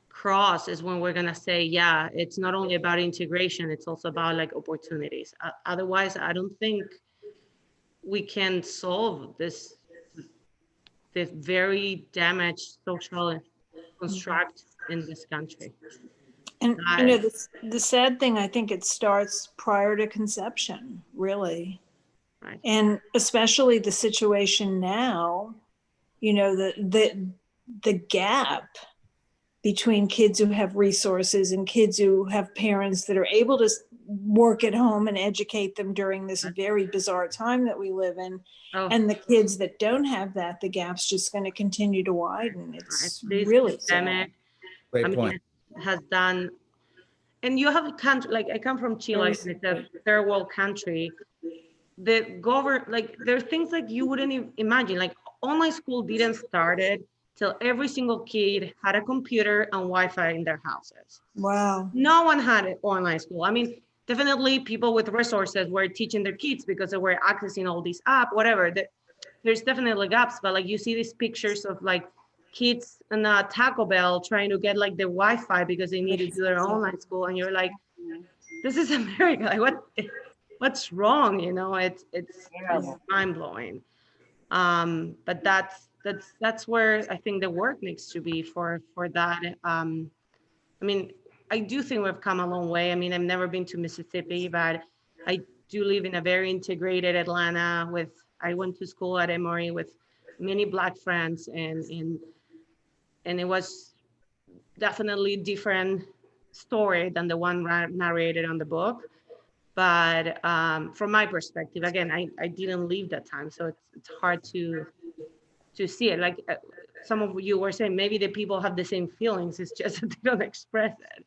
crossed, is when we're going to say, yeah, it's not only about integration, it's also about like opportunities. Otherwise, I don't think we can solve this very damaged social construct in this country. And the sad thing, I think it starts prior to conception, really. Right. And especially the situation now, the gap between kids who have resources and kids who have parents that are able to work at home and educate them during this very bizarre time that we live in. Oh. And the kids that don't have that, the gap's just going to continue to widen. It's This really pandemic, Great point. has done, and you have a country, like I come from Chile, and it's a third world country. The government, like there are things like you wouldn't imagine, like online school didn't started till every single kid had a computer and Wi-Fi in their houses. Wow. No one had an online school. I mean, definitely people with resources were teaching their kids because they were accessing all these apps, whatever. There's definitely gaps, but like you see these pictures of like kids in a Taco Bell trying to get like the Wi-Fi because they need to do their online school, and you're like, this is America. Like what's wrong? It's mind blowing. But that's where I think the work needs to be for that. I mean, I do think we've come a long way. I mean, I've never been to Mississippi, but I do live in a very integrated Atlanta I went to school at Emory with many Black friends, and it was definitely a different story than the one narrated on the book. But from my perspective, again, I didn't live that time, so it's hard to see it. Like some of you were saying, maybe the people have the same feelings, it's just that they don't express it.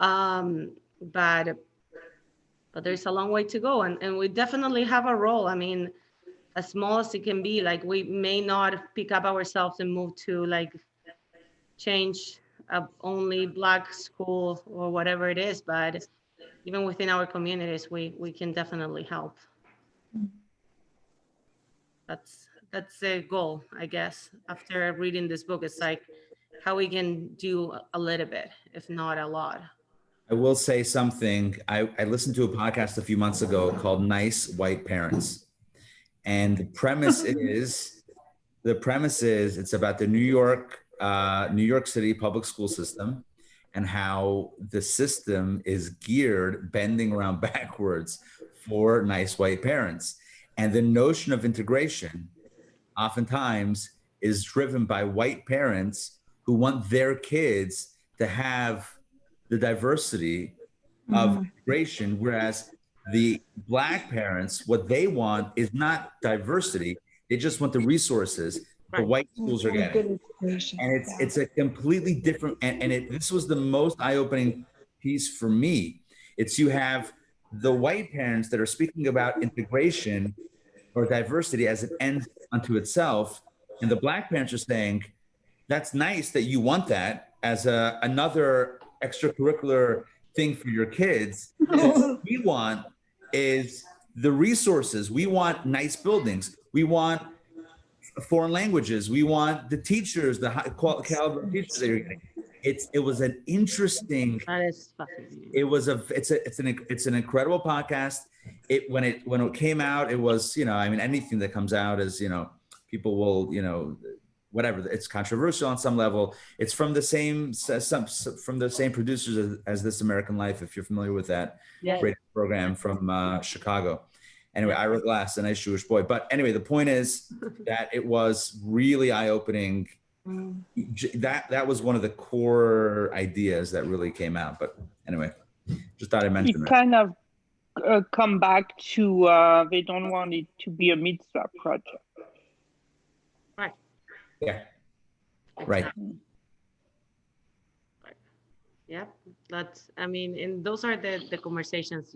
But there's a long way to go, and we definitely have a role. I mean, as small as it can be, like we may not pick up ourselves and move to like change only Black school or whatever it is, but even within our communities, we can definitely help. That's the goal, I guess. After reading this book, it's like how we can do a little bit, if not a lot. I will say something. I listened to a podcast a few months ago called Nice White Parents. And the premise is it's about the New York City public school system, and how the system is geared, bending around backwards for nice white parents. And the notion of integration oftentimes is driven by white parents who want their kids to have the diversity of integration, whereas the Black parents, what they want is not diversity. They just want the resources the white schools are getting. And it's a completely different, this was the most eye-opening piece for me. It's you have the white parents that are speaking about integration or diversity as an end unto itself. And the Black parents are saying, that's nice that you want that as another extracurricular thing for your kids. What we want is the resources. We want nice buildings. We want foreign languages. We want the teachers, the high caliber teachers that you're getting. It was an interesting. That is fascinating. It's an incredible podcast. When it came out, it was, I mean, anything that comes out is, people will, whatever, it's controversial on some level. It's from the same producers as This American Life, if you're familiar with that radio program from Chicago. Anyway, Ira Glass, a nice Jewish boy. But anyway, the point is that it was really eye-opening. That was one of the core ideas that really came out. But anyway, just thought I'd mention it. That. Kind of come back to they don't want it to be a mitzvah project. Right. Yeah. Right. Yeah, I mean, and those are the conversations.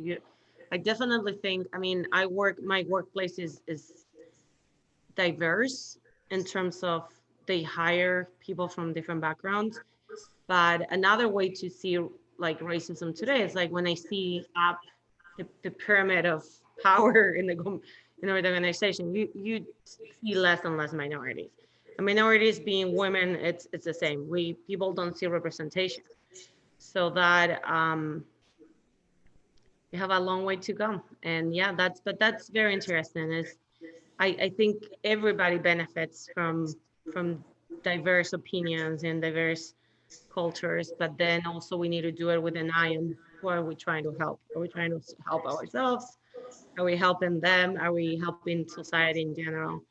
I definitely think, I mean, my workplace is diverse in terms of they hire people from different backgrounds, but another way to see like racism today. It's like when I see up the pyramid of power in the organization, you see less and less minorities. And minorities being women, it's the same. People don't see representation. So that we have a long way to go. And yeah, that's very interesting. Is I think everybody benefits from diverse opinions and diverse cultures, but then also we need to do it with an eye on who are we trying to help? Are we trying to help ourselves? Are we helping them? Are we helping society in general?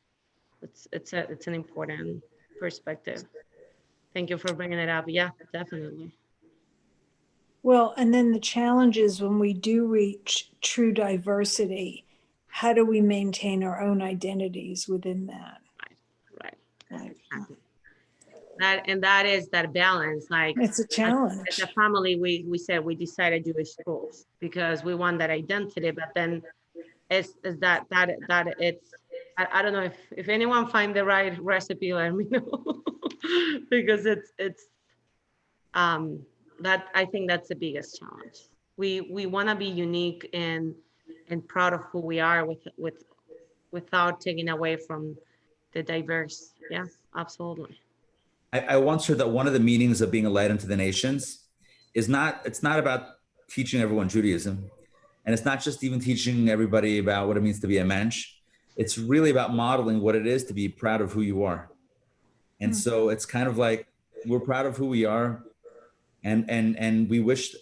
It's an important perspective. Thank you for bringing it up. Yeah, definitely. Well, and then the challenge is when we do reach true diversity, how do we maintain our own identities within that? Right. Right. That is that balance. Like It's a challenge. as a family, we said we decided Jewish schools because we want that identity, but then it's that it's I don't know if anyone find the right recipe, let me know. Because it's that I think that's the biggest challenge. We want to be unique and proud of who we are without taking away from the diverse. Yeah, absolutely. I once heard that one of the meanings of being a light unto the nations is it's not about teaching everyone Judaism. And it's not just even teaching everybody about what it means to be a mensch. It's really about modeling what it is to be proud of who you are. And so it's kind of like, we're proud of who we are. And we wish,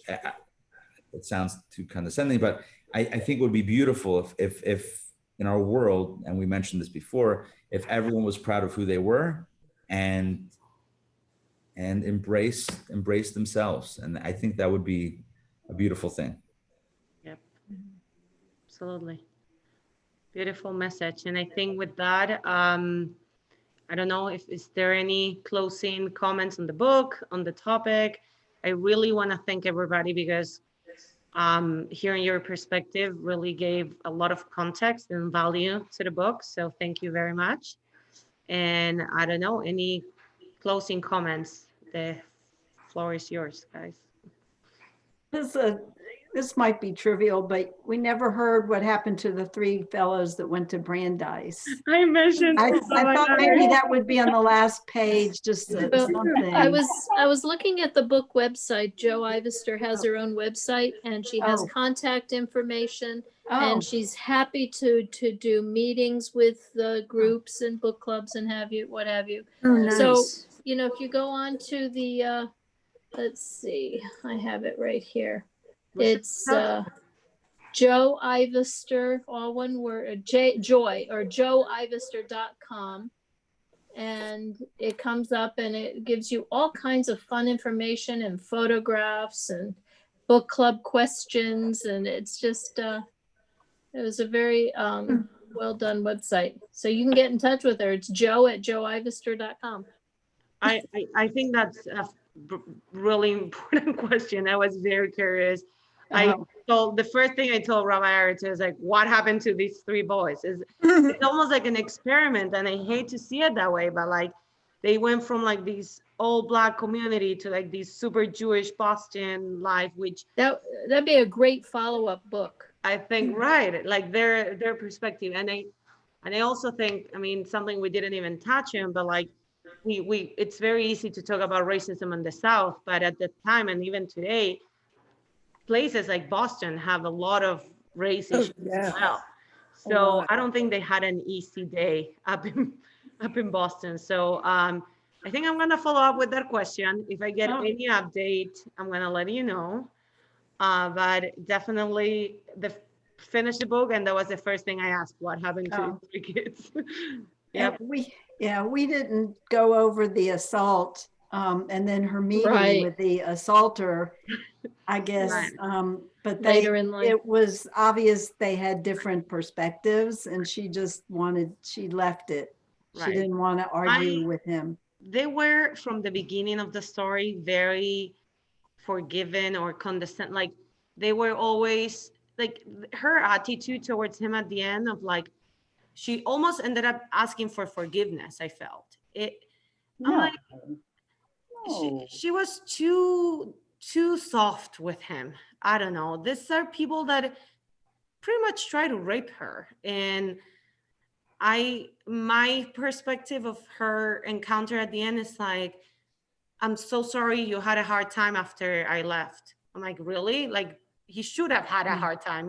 it sounds too condescending, but I think it would be beautiful if in our world, and we mentioned this before, if everyone was proud of who they were and embrace themselves. And I think that would be a beautiful thing. Yep, absolutely. Beautiful message. And I think with that, I don't know is there any closing comments on the book, on the topic? I really want to thank everybody because hearing your perspective really gave a lot of context and value to the book. So thank you very much. And I don't know, any closing comments? The floor is yours, guys. This might be trivial, but we never heard what happened to the 3 fellows that went to Brandeis. I mentioned. I thought maybe that would be on the last page, just Well, something. I was looking at the book website. Jo Ivester has her own website, and she has Oh. contact information, Oh, and she's happy to do meetings with the groups and book clubs and what have you. Oh, nice. So, you know, if you go on to the, let's see, I have it right here. It's Jo Ivester, all one word, joy or joivester.com. And it comes up and it gives you all kinds of fun information and photographs and book club questions. And it's just, it was a very well done website. So you can get in touch with her. It's jo@joivester.com. I think that's a really important question. I was very curious. So the first thing I told Rabbi Aretz is like, what happened to these 3 boys? It's almost like an experiment, and I hate to see it that way, but like they went from like these all Black community to like these super Jewish Boston life, which that'd be a great follow-up book. I think right, like their perspective, and I also think, I mean, something we didn't even touch on, but like we it's very easy to talk about racism in the South, but at the time and even today, places like Boston have a lot of race issues as well. So I don't think they had an easy day up in Boston. So I think I'm gonna follow up with that question. If I get any update, I'm gonna let you know. But definitely finish the book, and that was the first thing I asked. What happened to 3 kids? yeah, we didn't go over the assault and then her meeting with the assaulter, I guess. Right. But Later in life. it was obvious they had different perspectives, and she left it. She Right. didn't want to argue with him. They were from the beginning of the story very forgiving or condescending. Like they were always like, her attitude towards him at the end of like, she almost ended up asking for forgiveness. I felt it. I'm like, she was too too soft with him. I don't know. These are people that pretty much try to rape her. And my perspective of her encounter at the end is like, I'm so sorry you had a hard time after I left. I'm like, really? Like, he should have had a hard time.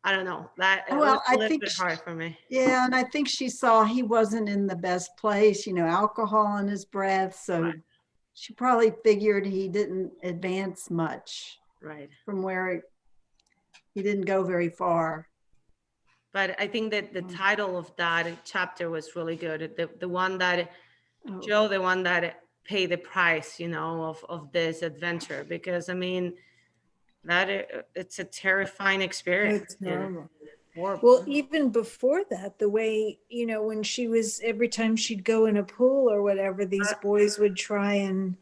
I don't know. That it Well, was I a little think bit hard for me. Yeah, and I think she saw he wasn't in the best place, alcohol in his breath. So Right. she probably figured he didn't advance much Right. from where he didn't go very far. But I think that the title of that chapter was really good. The one that Oh. Joe, the one that paid the price, of this adventure, because I mean, it's a terrifying experience. It's normal. Horrible. Well, even before that, the way, when she was, every time she'd go in a pool or whatever, these boys would try and,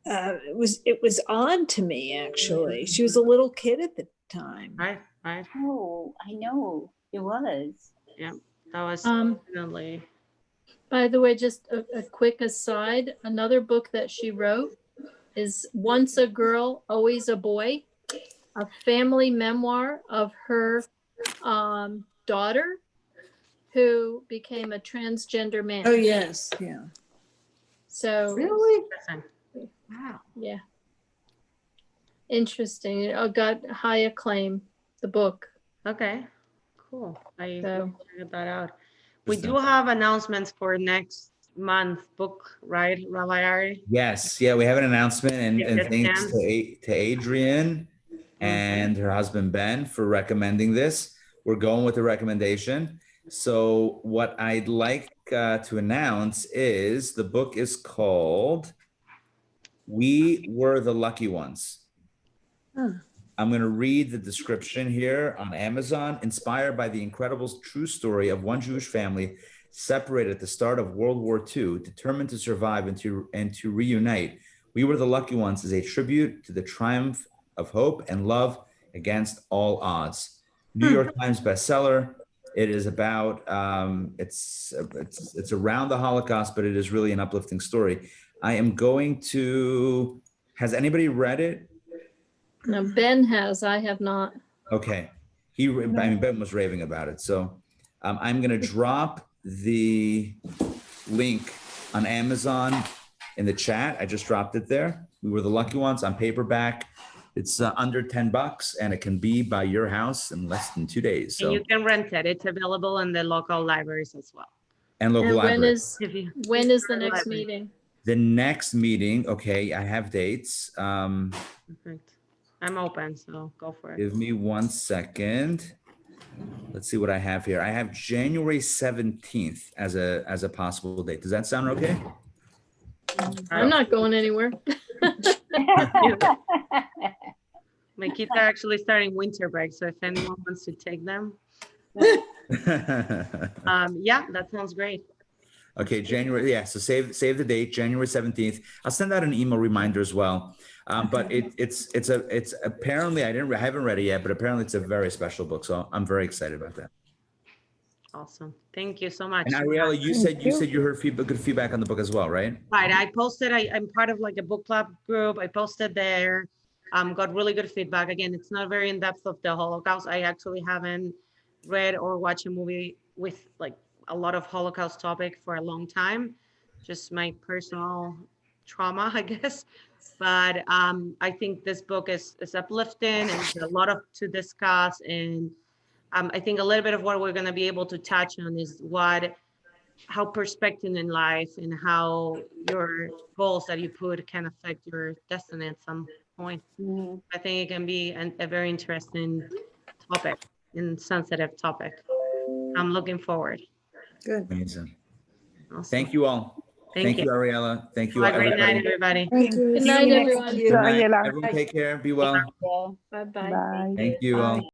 it was odd to me, actually. She was a little kid at the time. Right. Oh, I know. It was. Yeah, that was definitely. By the way, just a quick aside, another book that she wrote is Once a Girl, Always a Boy, a family memoir of her daughter who became a transgender man. Oh, yes. Yeah. So Really? Listen, Wow. yeah. Interesting. It got high acclaim, the book. okay, cool. I So- figured that out. We do have announcements for next month book, right, Rabbi Ari? Yes, yeah, we have an announcement, and Yes, thanks ma'am. to Adrian and her husband Ben for recommending this. We're going with the recommendation. So what I'd like to announce is the book is called We Were the Lucky Ones. I'm going to read the description here on Amazon. Inspired by the incredible true story of one Jewish family separated at the start of World War II, determined to survive and to reunite, We Were the Lucky Ones is a tribute to the triumph of hope and love against all odds. New York Times bestseller. It is about it's around the Holocaust, but it is really an uplifting story. I am going to. Has anybody read it? Now Ben has, I have not. Okay. Ben was raving about it. So I'm going to drop the link on Amazon in the chat. I just dropped it there. We Were the Lucky Ones on paperback. It's under $10 and it can be by your house in less than 2 days. So And you can rent it. It's available in the local libraries as well. and local And libraries. when is the Library. next meeting? The next meeting, okay, I have dates. Perfect. I'm open, so go for it. Give me 1 second. Let's see what I have here. I have January 17th as a possible date. Does that sound okay? I'm not going anywhere. My kids are actually starting winter break, so if anyone wants to take them, yeah, that sounds great. Okay, January. Yeah, so save the date, January 17th. I'll send out an email reminder as well. But it's apparently I haven't read it yet, but apparently it's a very special book. So I'm very excited about that. Awesome. Thank you so much. And Ariela, you said you heard good feedback on the book as well, right? Right. I posted, I'm part of like a book club group. I posted there, got really good feedback. Again, it's not very in depth of the Holocaust. I actually haven't read or watched a movie with like a lot of Holocaust topic for a long time. Just my personal trauma, I guess. But I think this book is uplifting and a lot to discuss. And I think a little bit of what we're going to be able to touch on is how perspective in life and how your goals that you put can affect your destiny at some point. I think it can be a very interesting topic and sensitive topic. I'm looking forward. Good. Amazing. Awesome. Thank you all. Thank you, Ariela. Thank you, Have a great night, everybody. everybody. Thank you. Good See you night, next everyone. year. Ariela. Everyone take care. Be well. Bye-bye. Bye. Thank you all.